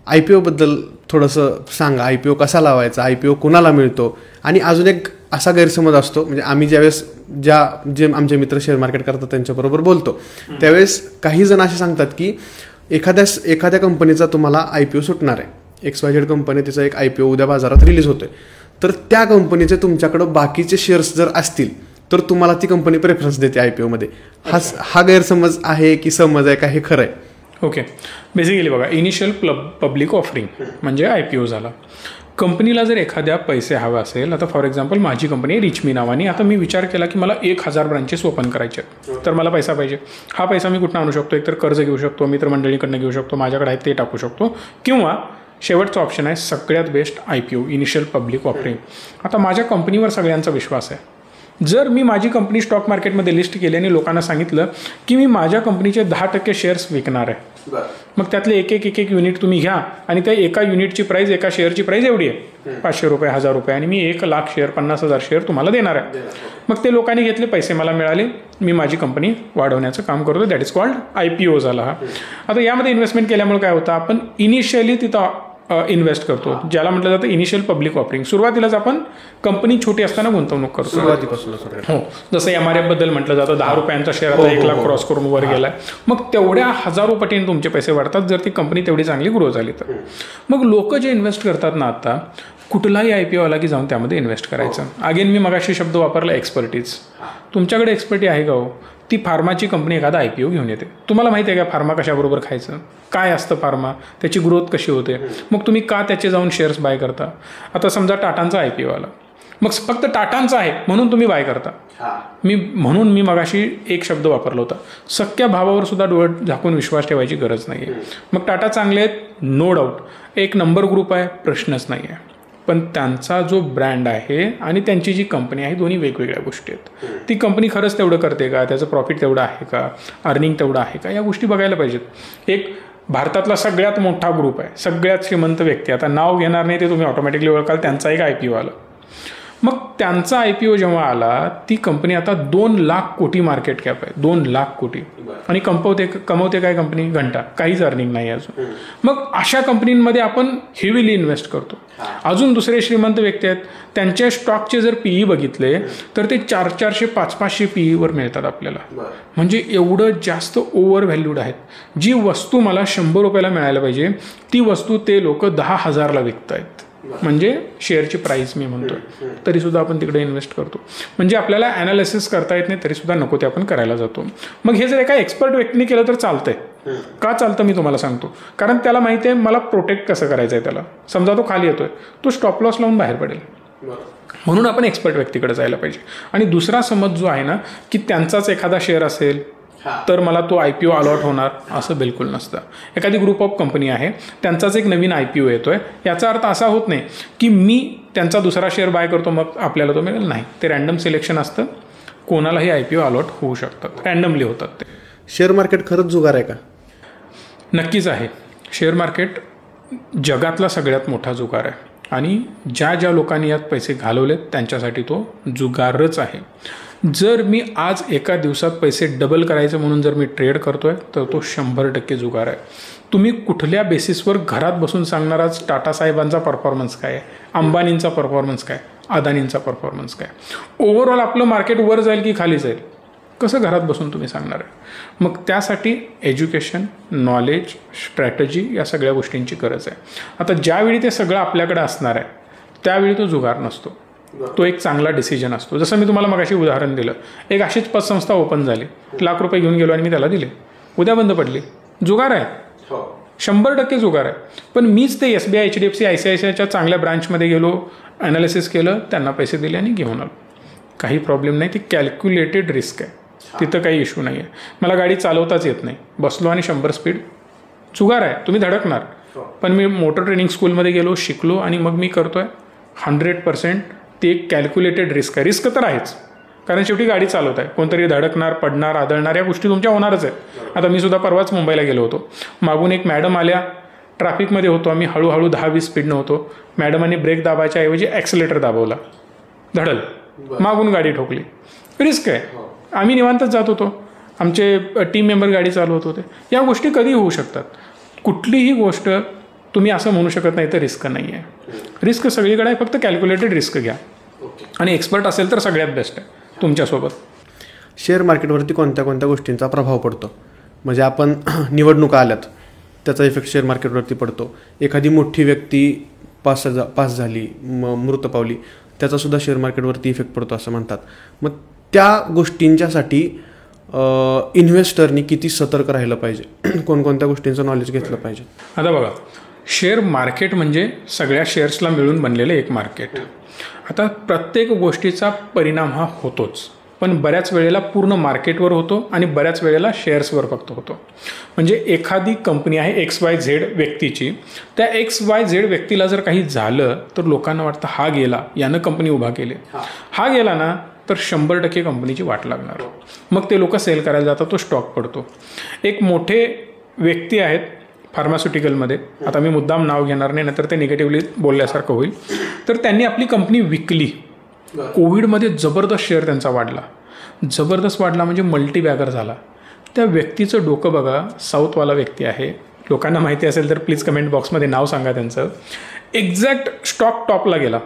IPOबद्दल थोडंसं सांगा. IPO कसा लावायचा, IPO कुणाला मिळतो? आणि अजून एक असा गैरसमज असतो, म्हणजे आम्ही ज्यावेळेस जे आमचे मित्र शेअर मार्केट करतात त्यांच्याबरोबर बोलतो, त्यावेळेस काही जण असे सांगतात की एखाद्या कंपनीचा तुम्हाला IPO सुटणार आहे, XYZ कंपनी, तिचा एक IPO उद्या बाजारात रिलीज होतोय, तर त्या कंपनीचे तुमच्याकडं बाकीचे शेअर्स जर असतील तर तुम्हाला ती कंपनी प्रेफरन्स देते IPOमध्ये. हा गैरसमज आहे की समज आहे का, हे खरं आहे? ओके. बेसिकली बघा, इनिशियल पब्लिक ऑफरिंग म्हणजे IPO झाला. कंपनीला जर एखाद्या पैसे हवे असेल, आता फॉर एक्झाम्पल माझी कंपनी आहे रिचमी नावानी, आता मी विचार केला की मला 1,000 ब्रांचेस ओपन करायचे आहेत, तर मला पैसा पाहिजे. हा पैसा मी कुठून आणू शकतो? एकतर कर्ज घेऊ शकतो, मित्रमंडळीकडनं घेऊ शकतो, माझ्याकडे आहे ते टाकू शकतो, किंवा शेवटचा ऑप्शन आहे सगळ्यात best IPO, initial public offering. आता माझ्या कंपनीवर सगळ्यांचा विश्वास आहे. जर मी माझी कंपनी स्टॉक मार्केटमध्ये लिस्ट केली आणि लोकांना सांगितलं की मी माझ्या कंपनीचे 10% शेअर्स विकणार आहे, मग त्यातले एक युनिट तुम्ही घ्या आणि त्या एका युनिटची प्राईस, एका शेअरची प्राईस एवढी आहे, 500 रुपये, 1,000 रुपये, आणि मी 1,00,000 शेअर, 50,000 शेअर तुम्हाला देणार आहे. मग ते लोकांनी घेतले, पैसे मला मिळाले, मी माझी कंपनी वाढवण्याचं काम करतो. दॅट इज कॉल्ड IPO झाला हा. आता यामध्ये इन्व्हेस्टमेंट केल्यामुळे काय होतं, आपण इनिशियली तिथं इन्व्हेस्ट करतो, ज्याला म्हटलं जातं इनिशियल पब्लिक ऑफरिंग. सुरुवातीलाच आपण कंपनी छोटी असताना गुंतवणूक करतो, सुरुवातीपासून. हो, जसं MRF बद्दल म्हटलं जातं, 10 रुपयांचा शेअर आता 1,00,000 क्रॉस करून वर गेलाय. मग तेवढ्या हजारो पटीने तुमचे पैसे वाढतात जर ती कंपनी तेवढी चांगली ग्रो झाली तर. मग लोक जे इन्व्हेस्ट करतात ना, आता कुठलाही IPO आला की जाऊन त्यामध्ये इन्व्हेस्ट करायचं. अगेन मी मगाशी शब्द वापरला, एक्सपर्टीज. तुमच्याकडे एक्सपर्टी आहे का हो? ती फार्माची कंपनी एखादा IPO घेऊन येते. तुम्हाला माहिती आहे का फार्मा कशाबरोबर खायचं, काय असतं फार्मा, त्याची ग्रोथ कशी होते, मग तुम्ही का त्याचे जाऊन शेअर्स बाय करता. आता समजा टाटांचा IPO आला, मग फक्त टाटांचा आहे म्हणून तुम्ही बाय करता. म्हणून मी मगाशी एक शब्द वापरला होता, सख्या भावावर सुद्धा डोळं झाकून विश्वास ठेवायची गरज नाही आहे. मग टाटा चांगले आहेत, नो डाऊट, एक नंबर ग्रुप आहे, प्रश्नच नाही आहे. पण त्यांचा जो ब्रँड आहे आणि त्यांची जी कंपनी आहे दोन्ही वेगवेगळ्या गोष्टी आहेत. ती कंपनी खरंच तेवढं करते का, त्याचं प्रॉफिट तेवढं आहे का, अर्निंग तेवढं आहे का, या गोष्टी बघायला पाहिजेत. एक भारतातला सगळ्यात मोठा ग्रुप आहे, सगळ्यात श्रीमंत व्यक्ती, आता नाव घेणार नाही ते तुम्ही ऑटोमॅटिकली ओळखाल, त्यांचा एक IPO आला. मग त्यांचा IPO जेव्हा आला, ती कंपनी आता 2 लाख कोटी मार्केट कॅप आहे, 2 लाख कोटी, आणि कमवते काय कंपनी, घंटा, काहीच अर्निंग नाही अजून. मग अशा कंपनींमध्ये आपण हेवीली इन्व्हेस्ट करतो. अजून दुसरे श्रीमंत व्यक्ती आहेत, त्यांच्या स्टॉकचे जर PE बघितले तर ते 400-400, 500-500 PEवर मिळतात आपल्याला. म्हणजे एवढं जास्त ओव्हर व्हॅल्यूड आहेत. जी वस्तू मला 100 रुपयाला मिळायला पाहिजे ती वस्तू ते लोक 10,000ला विकत आहेत. म्हणजे शेअरची प्राईस मी म्हणतोय, तरीसुद्धा आपण तिकडे इन्व्हेस्ट करतो. म्हणजे आपल्याला ॲनालिसिस करता येत नाही तरीसुद्धा नको ते आपण करायला जातो. मग हे जर एका एक्सपर्ट व्यक्तीने केलं तर चालतंय का, चालतं मी तुम्हाला सांगतो. कारण त्याला माहिती आहे मला प्रोटेक्ट कसं करायचं आहे. त्याला समजा तो खाली येतोय, तो स्टॉप लॉस लावून बाहेर पडेल. म्हणून आपण एक्सपर्ट व्यक्तीकडे जायला पाहिजे. आणि दुसरा समज जो आहे ना, की त्यांचाच एखादा शेअर असेल तर मला तो IPO अलॉट होणार, असं बिलकुल नसतं. एखादी ग्रुप ऑफ कंपनी आहे, त्यांचाच एक नवीन IPO येतोय, याचा अर्थ असा होत नाही की मी त्यांचा दुसरा शेअर बाय करतो मग आपल्याला तो मिळेल, नाही. ते रँडम सिलेक्शन असतं, कोणालाही IPO अलॉट होऊ शकतात, रँडमली होतात ते. शेअर मार्केट खरंच जुगार आहे का? नक्कीच आहे. शेअर मार्केट जगातला सगळ्यात मोठा जुगार आहे आणि ज्या लोकांनी यात पैसे घालवलेत त्यांच्यासाठी तो जुगारच आहे. जर मी आज एका दिवसात पैसे डबल करायचे म्हणून जर मी ट्रेड करतोय तर तो 100% जुगार आहे. तुम्ही कुठल्या बेसिसवर घरात बसून सांगणार आज टाटा साहेबांचा परफॉर्मन्स काय आहे, अंबानींचा परफॉर्मन्स काय, अदानींचा परफॉर्मन्स काय, ओव्हरऑल आपलं मार्केट वर जाईल की खाली जाईल, कसं घरात बसून तुम्ही सांगणार आहे. मग त्यासाठी एज्युकेशन, नॉलेज, स्ट्रॅटजी या सगळ्या गोष्टींची गरज आहे. आता ज्यावेळी ते सगळं आपल्याकडे असणार आहे त्यावेळी तो जुगार नसतो, तो एक चांगला डिसिजन असतो. जसं मी तुम्हाला मगाशी उदाहरण दिलं, एक अशीच पतसंस्था ओपन झाली, ₹1,00,000 घेऊन गेलो आणि मी त्याला दिले, उद्या बंद पडली, जुगार आहे, 100% जुगार आहे. पण मीच ते SBI, HDFC, ICICIच्या चांगल्या ब्रांचमध्ये गेलो, ॲनालिसिस केलं, त्यांना पैसे दिले आणि घेऊन आलो, काही प्रॉब्लेम नाही. ती कॅल्क्युलेटेड रिस्क आहे, तिथं काही इश्यू नाही आहे. मला गाडी चालवताच येत नाही, बसलो आणि 100 स्पीड, जुगार आहे, तुम्ही धडकणार. पण मी मोटर ट्रेनिंग स्कूलमध्ये गेलो, शिकलो आणि मग मी करतोय 100%. ते एक कॅल्क्युलेटेड रिस्क आहे. रिस्क तर आहेच, कारण शेवटी गाडी चालवत आहे, कोणतरी धडकणार, पडणार, आदळणार, या गोष्टी तुमच्या होणारच आहेत. आता मी सुद्धा परवाच मुंबईला गेलो होतो, मागून एक मॅडम आल्या, ट्रॅफिकमध्ये होतो आम्ही, हळूहळू 10-20 स्पीडनं होतो, मॅडमांनी ब्रेक दाबायच्या ऐवजी ॲक्सिलेटर दाबवला, धडल, मागून गाडी ठोकली, रिस्क आहे. आम्ही निवांतच जात होतो, आमचे टीम मेंबर गाडी चालवत होते. या गोष्टी कधी होऊ शकतात. कुठलीही गोष्ट तुम्ही असं म्हणू शकत नाही तर रिस्क नाही आहे. रिस्क सगळीकडे आहे, फक्त कॅल्क्युलेटेड रिस्क घ्या आणि एक्सपर्ट असेल तर सगळ्यात बेस्ट आहे तुमच्यासोबत. शेअर मार्केटवरती कोणत्या कोणत्या गोष्टींचा प्रभाव पडतो, म्हणजे आपण निवडणुका आल्यात त्याचा इफेक्ट शेअर मार्केटवरती पडतो. एखादी मोठी व्यक्ती पास झाली, मृत पावली, त्याचासुद्धा शेअर मार्केटवरती इफेक्ट पडतो असं म्हणतात. मग त्या गोष्टींच्यासाठी इन्व्हेस्टरनी किती सतर्क राहिलं पाहिजे, कोणकोणत्या गोष्टींचं नॉलेज घेतलं पाहिजे? आता बघा, शेअर मार्केट म्हणजे सगळ्या शेअर्सला मिळून बनलेलं एक मार्केट. आता प्रत्येक गोष्टीचा परिणाम हा होतोच, पण बऱ्याच वेळेला पूर्ण मार्केटवर होतो आणि बऱ्याच वेळेला शेअर्सवर फक्त होतो. म्हणजे एखादी कंपनी आहे XYZ व्यक्तीची, त्या XYZ व्यक्तीला जर काही झालं तर लोकांना वाटतं हा गेला, यानं कंपनी उभा केली, हा गेला ना तर 100% कंपनीची वाट लागणार. मग ते लोक सेल करायला जातात, तो स्टॉक पडतो. एक मोठे व्यक्ती आहेत फार्मास्युटिकलमध्ये, आता मी मुद्दाम नाव घेणार नाही नाहीतर ते निगेटिव्हली बोलल्यासारखं होईल, तर त्यांनी आपली कंपनी विकली. कोविडमध्ये जबरदस्त शेअर त्यांचा वाढला, जबरदस्त वाढला म्हणजे मल्टीबॅगर झाला. त्या व्यक्तीचं डोकं बघा, साऊथवाला व्यक्ती आहे, लोकांना माहिती असेल तर प्लीज कमेंट बॉक्समध्ये नाव सांगा त्यांचं. एक्झॅक्ट स्टॉक टॉपला गेला,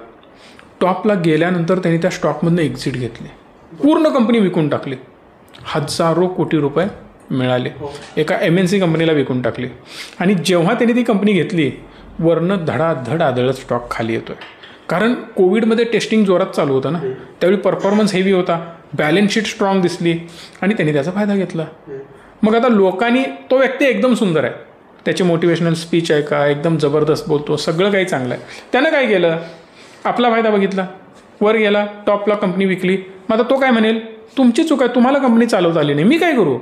टॉपला गेल्यानंतर त्यांनी त्या स्टॉकमधनं एक्झिट घेतली, पूर्ण कंपनी विकून टाकली, हजारो कोटी रुपये मिळाले, एका MNC कंपनीला विकून टाकली. आणि जेव्हा त्यांनी ती कंपनी घेतली, वरनं धडाधड आदळत स्टॉक खाली येतोय. कारण कोविडमध्ये टेस्टिंग जोरात चालू होतं ना, त्यावेळी परफॉर्मन्स हेवी होता, बॅलन्स शीट स्ट्रॉंग दिसली आणि त्यांनी त्याचा फायदा घेतला. मग आता लोकांनी, तो व्यक्ती एकदम सुंदर आहे, त्याचे मोटिवेशनल स्पीच आहे का, एकदम जबरदस्त बोलतो, सगळं काही चांगलं आहे, त्यानं काय केलं, आपला फायदा बघितला, वर गेला, टॉपला कंपनी विकली. मग आता तो काय म्हणेल, तुमची चूक आहे, तुम्हाला कंपनी चालवता आली नाही, मी काय करू,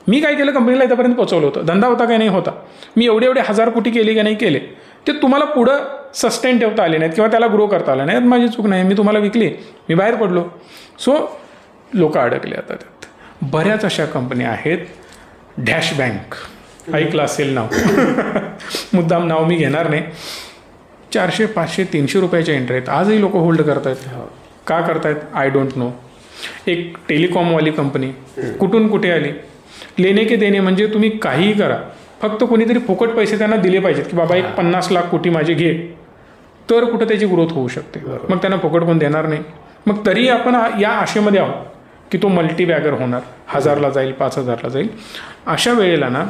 मी काय केलं, कंपनीला इथंपर्यंत पोहोचवलं होतं, धंदा होता काय नाही होता, मी एवढे 1000 कोटी केले की नाही केले, ते तुम्हाला पुढं सस्टेन ठेवता आले नाहीत किंवा त्याला ग्रो करता आलं नाही, माझी चूक नाही, मी तुम्हाला विकली, मी बाहेर पडलो. सो लोक अडकले आता त्यात. बऱ्याच अशा कंपन्या आहेत, डॅश बँक ऐकलं असेल नाव, मुद्दाम नाव मी घेणार नाही, 400, 500, 300 रुपयाच्या एंट्री आहेत, आजही लोक होल्ड करतायत. का करतायत, आय डोंट नो. एक टेलिकॉमवाली कंपनी कुठून कुठे आली, लेणे के देणे, म्हणजे तुम्ही काहीही करा, फक्त कोणीतरी फुकट पैसे त्यांना दिले पाहिजेत की बाबा एक 50 लाख कोटी माझे घे, तर कुठं त्याची ग्रोथ होऊ शकते. मग त्यांना फुकट कोण देणार नाही. मग तरी आपण या आशेमध्ये आहोत की तो मल्टीबॅगर होणार, 1000ला जाईल, 5000ला जाईल. अशा वेळेला ना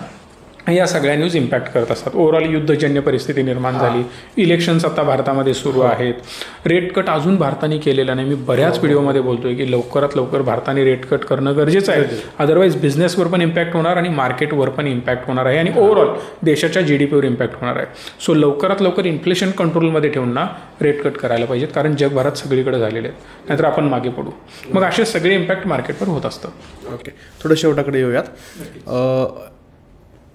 या सगळ्या न्यूज इम्पॅक्ट करत असतात. ओव्हरऑल युद्धजन्य परिस्थिती निर्माण झाली, इलेक्शन्स आता भारतामध्ये सुरू आहेत, रेट कट अजून भारताने केलेला नाही. मी बऱ्याच व्हिडिओमध्ये बोलतोय की लवकरात लवकर भारताने रेट कट करणं गरजेचं आहे, अदरवाईज बिझनेसवर पण इम्पॅक्ट होणार आणि मार्केटवर पण इम्पॅक्ट होणार आहे आणि ओव्हरऑल देशाच्या GDPवर इम्पॅक्ट होणार आहे. सो लवकरात लवकर इन्फ्लेशन कंट्रोलमध्ये ठेवून ना रेट कट करायला पाहिजेत, कारण जगभरात सगळीकडे झालेले आहेत, नाहीतर आपण मागे पडू. मग असे सगळे इम्पॅक्ट मार्केटवर होत असतं. ओके, थोडं शेवटाकडे येऊयात.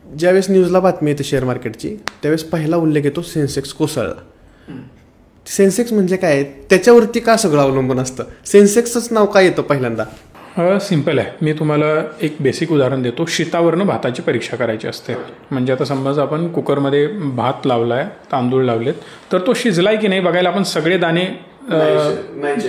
ज्यावेळेस न्यूजला बातमी येते शेअर मार्केटची, त्यावेळेस पहिला उल्लेख येतो सेन्सेक्स कोसळला. सेन्सेक्स म्हणजे काय, त्याच्यावरती का सगळं अवलंबून असतं, सेन्सेक्सच नाव काय येतं पहिल्यांदा? सिम्पल आहे. मी तुम्हाला एक बेसिक उदाहरण देतो. शीतावरनं भाताची परीक्षा करायची असते. म्हणजे आता समज आपण कुकरमध्ये भात लावला आहे, तांदूळ लावलेत, तर तो शिजलाय की नाही बघायला आपण सगळे दाणे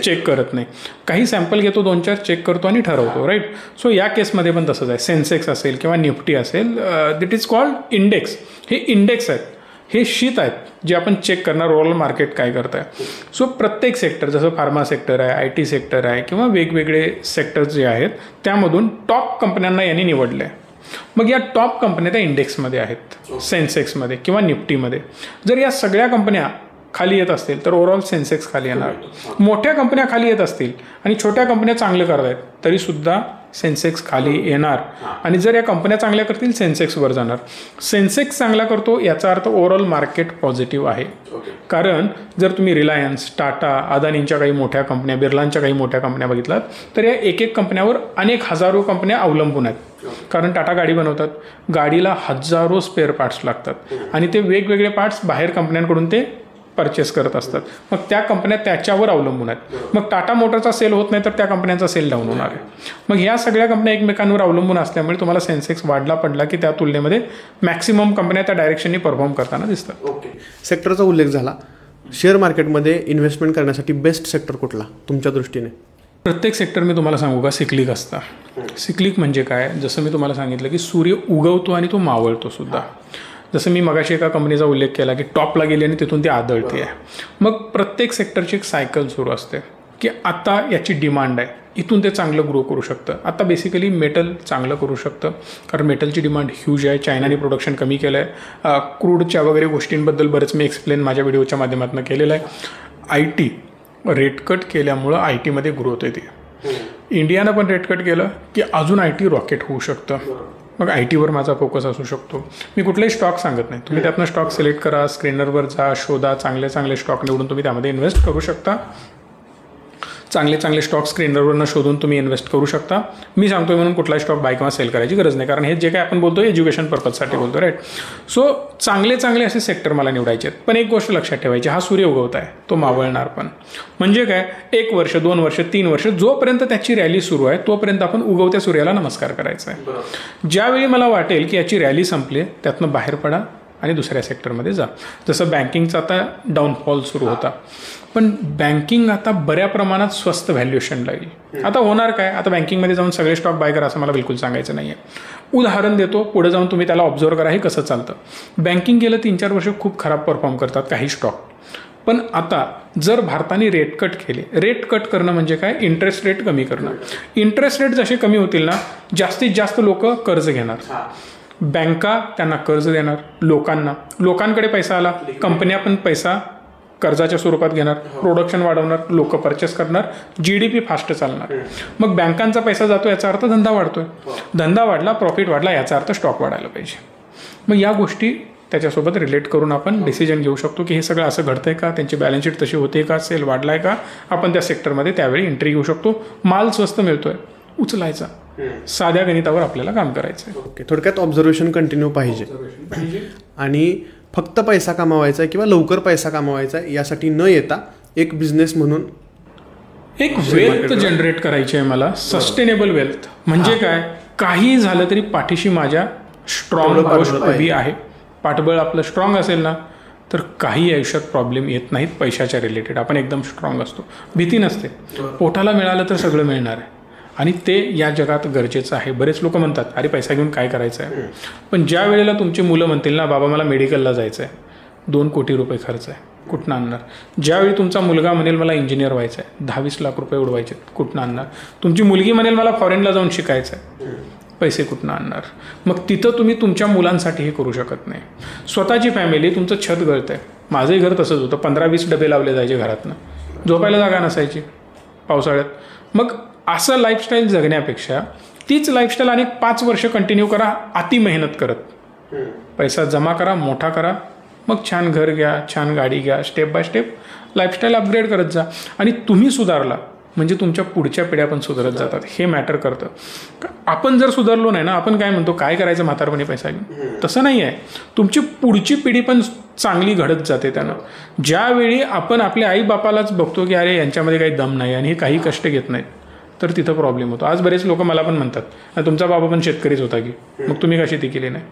चेक करत नाही, काही सॅम्पल घेतो, 2-4 चेक करतो आणि ठरवतो, राईट. सो या केसमध्ये पण तसंच आहे. सेन्सेक्स असेल किंवा निफ्टी असेल, दिट इज कॉल्ड इंडेक्स. हे इंडेक्स आहेत, हे शीत आहेत जे आपण चेक करणार ओव्हरऑल मार्केट काय करत आहे. सो प्रत्येक सेक्टर, जसं फार्मा सेक्टर आहे, IT सेक्टर आहे किंवा वेगवेगळे सेक्टर्स जे आहेत, त्यामधून टॉप कंपन्यांना यांनी निवडलं आहे. मग या टॉप कंपन्या त्या इंडेक्समध्ये आहेत, सेन्सेक्समध्ये किंवा निफ्टीमध्ये. जर या सगळ्या कंपन्या खाली येत असतील तर ओव्हरऑल सेन्सेक्स खाली येणार. मोठ्या कंपन्या खाली येत असतील आणि छोट्या कंपन्या चांगलं करत आहेत तरीसुद्धा सेन्सेक्स खाली येणार. आणि जर या कंपन्या चांगल्या करतील, सेन्सेक्स वर जाणार. सेन्सेक्स चांगला करतो याचा अर्थ ओव्हरऑल मार्केट पॉझिटिव्ह आहे. कारण जर तुम्ही रिलायन्स, टाटा, अदानींच्या काही मोठ्या कंपन्या, बिर्लांच्या काही मोठ्या कंपन्या बघितलात तर या एक कंपन्यावर अनेक हजारो कंपन्या अवलंबून आहेत. कारण टाटा गाडी बनवतात, गाडीला हजारो स्पेअर पार्ट्स लागतात आणि ते वेगवेगळे पार्ट्स बाहेर कंपन्यांकडून ते परचेस करत असतात. मग त्या कंपन्या त्याच्यावर अवलंबून आहेत. मग टाटा मोटरचा सेल होत नाही तर त्या कंपन्यांचा सेल डाऊन होणार आहे. मग ह्या सगळ्या कंपन्या एकमेकांवर अवलंबून असल्यामुळे तुम्हाला सेन्सेक्स वाढला पडला की त्या तुलनेमध्ये मॅक्सिमम कंपन्या त्या डायरेक्शननी परफॉर्म करताना दिसतात. ओके, सेक्टरचा उल्लेख झाला. शेअर मार्केटमध्ये इन्व्हेस्टमेंट करण्यासाठी बेस्ट सेक्टर कुठला तुमच्या दृष्टीने? प्रत्येक सेक्टर मी तुम्हाला सांगू का, सिक्लिक असतं. सिक्लिक म्हणजे काय, जसं मी तुम्हाला सांगितलं की सूर्य उगवतो आणि तो मावळतो सुद्धा. जसं मी मगाशी एका कंपनीचा उल्लेख केला की टॉपला गेली आणि तिथून ती आदळते आहे. मग प्रत्येक सेक्टरची एक सायकल सुरू असते की आता याची डिमांड आहे, इथून ते चांगलं ग्रो करू शकतं. आता बेसिकली मेटल चांगलं करू शकतं कारण मेटलची डिमांड ह्यूज आहे. चायनाने प्रोडक्शन कमी केलं आहे. क्रूडच्या वगैरे गोष्टींबद्दल बरंच मी एक्सप्लेन माझ्या व्हिडिओच्या माध्यमातून केलेलं आहे. IT रेट कट केल्यामुळं IT मध्ये ग्रोथ येते. इंडियानं पण रेट कट केलं की अजून IT रॉकेट होऊ शकतं. मग IT वर माझा फोकस असू शकतो. मी कुठलाही स्टॉक सांगत नाही, तुम्ही त्यातनं स्टॉक सिलेक्ट करा, स्क्रीनरवर जा, शोधा, चांगले चांगले स्टॉक निवडून तुम्ही त्यामध्ये इन्व्हेस्ट करू शकता. चांगले चांगले स्टॉक स्क्रीनरवरनं शोधून तुम्ही इन्व्हेस्ट करू शकता. मी सांगतोय म्हणून कुठलाही स्टॉक बाय किंवा सेल करायची गरज नाही, कारण हे जे काय आपण बोलतो एज्युकेशन पर्पजसाठी बोलतो, राईट. सो चांगले चांगले असे सेक्टर मला निवडायचे आहेत. पण एक गोष्ट लक्षात ठेवायची, हा सूर्य उगवत आहे, तो मावळणार पण. म्हणजे काय, 1 वर्ष, 2 वर्ष, 3 वर्ष, जोपर्यंत त्याची रॅली सुरू आहे तोपर्यंत आपण उगवत्या सूर्याला नमस्कार करायचा आहे. ज्यावेळी मला वाटेल की याची रॅली संपली, त्यातनं बाहेर पडा आणि दुसऱ्या सेक्टरमध्ये जा. जसं बँकिंगचा आता डाऊनफॉल सुरू होता, पण बँकिंग आता बऱ्या प्रमाणात स्वस्त व्हॅल्युएशनला येईल. आता होणार काय, आता बँकिंगमध्ये जाऊन सगळे स्टॉक बाय करा असं मला बिलकुल सांगायचं नाही आहे. उदाहरण देतो, पुढे जाऊन तुम्ही त्याला ऑब्झर्व करा हे कसं चालतं. बँकिंग गेलं 3-4 वर्ष खूप खराब परफॉर्म करतात काही स्टॉक. पण आता जर भारताने रेट कट केले, रेट कट करणं म्हणजे काय, इंटरेस्ट रेट कमी करणं. इंटरेस्ट रेट जसे कमी होतील ना, जास्तीत जास्त लोक कर्ज घेणार, बँका त्यांना कर्ज देणार, लोकांकडे पैसा आला, कंपन्या पण पैसा कर्जाच्या स्वरूपात घेणार, प्रोडक्शन वाढवणार, लोक परचेस करणार, GDP फास्ट चालणार. मग बँकांचा पैसा जातो याचा अर्थ धंदा वाढतोय, धंदा वाढला, प्रॉफिट वाढला याचा अर्थ स्टॉक वाढायला पाहिजे. मग या गोष्टी त्याच्यासोबत रिलेट करून आपण डिसिजन घेऊ शकतो की हे सगळं असं घडतंय का, त्यांची बॅलन्स शीट तशी होते का, सेल वाढलाय का, आपण त्या सेक्टरमध्ये त्यावेळी एंट्री घेऊ शकतो. माल स्वस्त मिळतोय, उचलायचा, साध्या गणितावर आपल्याला काम करायचं. ओके, थोडक्यात ऑब्झर्वेशन कंटिन्यू पाहिजे आणि फक्त पैसा कमावायचा किंवा लवकर पैसा कमावायचा यासाठी न येता एक बिझनेस म्हणून एक वेल्थ जनरेट करायची आहे मला. सस्टेनेबल वेल्थ म्हणजे काय, काही झालं तरी पाठीशी माझ्या स्ट्रॉंग गोष्ट उभी आहे. पाठबळ आपलं स्ट्रॉंग असेल ना तर काही आयुष्यात प्रॉब्लेम येत नाहीत पैशाच्या रिलेटेड. आपण एकदम स्ट्रॉंग असतो, भीती नसते. पोटाला मिळालं तर सगळं मिळणार आहे आणि ते या जगात गरजेचं आहे. बरेच लोक म्हणतात अरे पैसा घेऊन काय करायचं आहे, पण ज्या वेळेला तुमची मुलं म्हणतील ना बाबा मला मेडिकलला जायचं आहे, 2 कोटी रुपये खर्च आहे, कुठनं आणणार? ज्यावेळी तुमचा मुलगा म्हणेल मला इंजिनियर व्हायचं आहे, 10-20 लाख रुपये उडवायचे, कुठनं आणणार? तुमची मुलगी म्हणेल मला फॉरेनला जाऊन शिकायचं आहे, पैसे कुठनं आणणार? मग तिथं तुम्ही तुमच्या मुलांसाठी हे करू शकत नाही. स्वतःची फॅमिली, तुमचं छत गळतं आहे. माझंही घर तसंच होतं, 15-20 डबे लावले जायचे घरातनं, झोपायला जागा नसायची पावसाळ्यात. मग असं लाईफस्टाईल जगण्यापेक्षा तीच लाईफस्टाईल आणि 5 वर्ष कंटिन्यू करा, अति मेहनत करत, पैसा जमा करा, मोठा करा, मग छान घर घ्या, छान गाडी घ्या, step by step lifestyle upgrade करत जा. आणि तुम्ही सुधारला म्हणजे तुमच्या पुढच्या पिढ्या पण सुधारत जातात. हे मॅटर करतं. आपण जर सुधारलो नाही ना, आपण काय म्हणतो काय करायचं म्हातारपणी पैसा घेऊन, तसं नाही आहे. तुमची पुढची पिढी पण चांगली घडत जाते त्यानं. ज्यावेळी आपण आपल्या आईबापालाच बघतो की अरे यांच्यामध्ये काही दम नाही आणि हे काही कष्ट घेत नाहीत, तर तिथं प्रॉब्लेम होतो. आज बरेच लोक मला पण म्हणतात तुमचा बाबा पण शेतकरीच होता की, मग तुम्ही कशी ती केली नाही?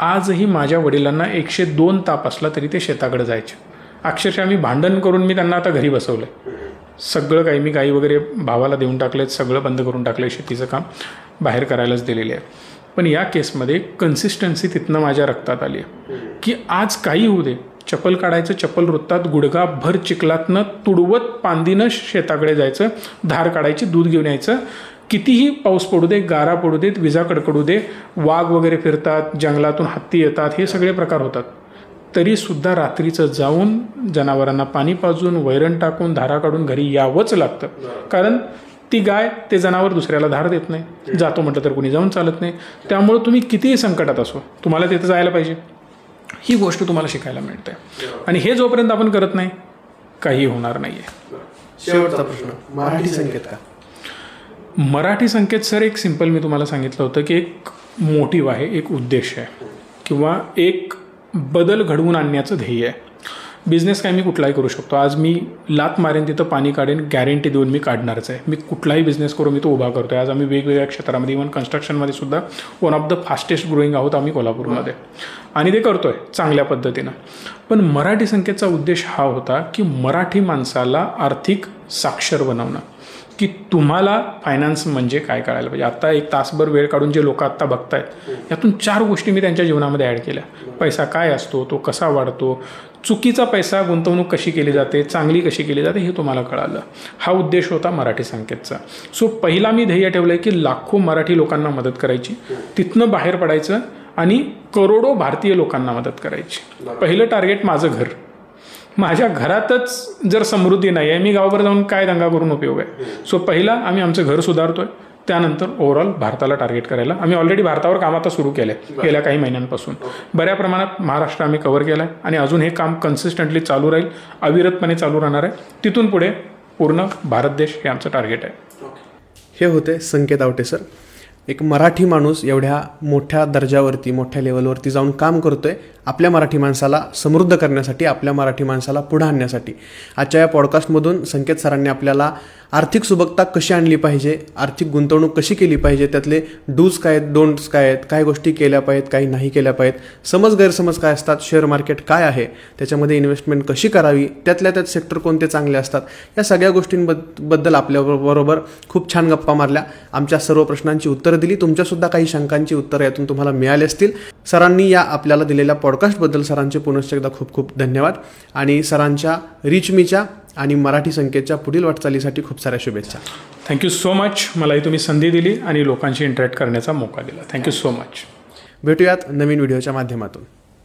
आजही माझ्या वडिलांना 102 ताप असला तरी ते शेताकडे जायचे. अक्षरशः मी भांडण करून मी त्यांना आता घरी बसवलं. सगळं काही मी गाई वगैरे भावाला देऊन टाकलेत, सगळं बंद करून टाकलं, शेतीचं काम बाहेर करायलाच दिलेले आहे. पण या केसमध्ये कन्सिस्टन्सी तिथनं माझ्या रक्तात आली आहे की आज काही होऊ दे, चप्पल काढायचं, चप्पल रुत्तात गुडघा भर चिखलातनं तुडवत पांदीनं शेताकडे जायचं, धार काढायची, दूध घेऊन यायचं. कितीही पाऊस पडू दे, गारा पडू देत, विजा कडकडू दे, वाघ वगैरे फिरतात, जंगलातून हत्ती येतात, हे सगळे प्रकार होतात, तरीसुद्धा रात्रीचं जाऊन जनावरांना पाणी पाजून, वैरण टाकून, धारा काढून घरी यावंच लागतं. कारण ती गाय, ते जनावर दुसऱ्याला धार देत नाही, जातो म्हटलं तर कुणी जाऊन चालत नाही. त्यामुळे तुम्ही कितीही संकटात असो, तुम्हाला तिथं जायला पाहिजे. ही गोष्ट तुम्हाला शिकायला मिळते. आणि हे जोपर्यंत आपण करत नाही काही होणार नाही आहे. शेवटचा प्रश्न, मराठी संकेत का? मराठी संकेत सर एक सिंपल मी तुम्हाला सांगितलं होतं की एक मोटिव्ह आहे, एक उद्देश आहे किंवा एक बदल घडवून आणण्याचं ध्येय आहे. बिझनेस काय मी कुठलाही करू शकतो. आज मी लात मारेन तिथं पाणी काढेन, गॅरंटी देऊन मी काढणारच आहे. मी कुठलाही बिझनेस करू, मी तो उभा करतो आहे. आज आम्ही वेगवेगळ्या क्षेत्रामध्ये, इव्हन कन्स्ट्रक्शनमध्ये सुद्धा one of the fastest growing आहोत आम्ही कोल्हापूरमध्ये, आणि ते करतो आहे चांगल्या पद्धतीनं. पण मराठी संकेतचा उद्देश हा होता की मराठी माणसाला आर्थिक साक्षर बनवणं, की तुम्हाला फायनान्स म्हणजे काय कळायला पाहिजे. आत्ता 1 तासभर वेळ काढून जे लोक आत्ता बघतायत, यातून 4 गोष्टी मी त्यांच्या जीवनामध्ये ॲड केल्या. पैसा काय असतो, तो कसा वाढतो, चुकीचा पैसा गुंतवणूक कशी केली जाते, चांगली कशी केली जाते, हे तुम्हाला कळालं. हा उद्देश होता मराठी संकेतचा. सो पहिला मी ध्येय ठेवलं आहे की लाखो मराठी लोकांना मदत करायची, तिथनं बाहेर पडायचं आणि करोडो भारतीय लोकांना मदत करायची. पहिलं टार्गेट माझं घर. माझ्या घरातच जर समृद्धी नाही आहे, मी गावावर जाऊन काय दंगा करून उपयोग आहे. सो पहिला आम्ही आमचं घर सुधारतोय, त्यानंतर ओव्हरऑल भारताला टार्गेट करायला. आम्ही ऑलरेडी भारतावर काम आता सुरू केलं आहे गेल्या काही महिन्यांपासून. बऱ्या प्रमाणात महाराष्ट्र आम्ही कव्हर केलं आहे आणि अजून हे काम कन्सिस्टंटली चालू राहील, अविरतपणे चालू राहणार आहे. तिथून पुढे पूर्ण भारत देश हे आमचं टार्गेट आहे. हे होते संकेत आवटे सर. एक मराठी माणूस एवढ्या मोठ्या दर्जावरती, मोठ्या लेवलवरती जाऊन काम करतोय आपल्या मराठी माणसाला समृद्ध करण्यासाठी, आपल्या मराठी माणसाला पुढे आणण्यासाठी. आजच्या या पॉडकास्टमधून संकेत सरांनी आपल्याला आर्थिक सुबकता कशी आणली पाहिजे, आर्थिक गुंतवणूक कशी केली पाहिजे, त्यातले डूज काय आहेत, डोंट्स काय आहेत, काय गोष्टी केल्या पाहिजेत, काही नाही केल्या पाहिजेत, समज गैरसमज काय असतात, शेअर मार्केट काय आहे, त्याच्यामध्ये इन्व्हेस्टमेंट कशी करावी, त्यातल्या त्यात सेक्टर कोणते चांगले असतात, या सगळ्या गोष्टींबद्दल आपल्याबरोबर खूप छान गप्पा मारल्या. आमच्या सर्व प्रश्नांची उत्तरं दिली. तुमच्यासुद्धा काही शंकांची उत्तरं यातून तुम्हाला मिळाली असतील. सरांनी या आपल्याला दिलेल्या पॉडकास्टबद्दल सरांचे पुनश्च एकदा खूप खूप धन्यवाद. आणि सरांच्या रिच मीच्या आणि मराठी संकेतच्या पुढील वाटचालीसाठी खूप साऱ्या शुभेच्छा. Thank you so much. मलाही तुम्ही संधी दिली आणि लोकांशी इंटरॅक्ट करण्याचा मौका दिला. Thank you so much. भेटूयात नवीन व्हिडिओच्या माध्यमातून.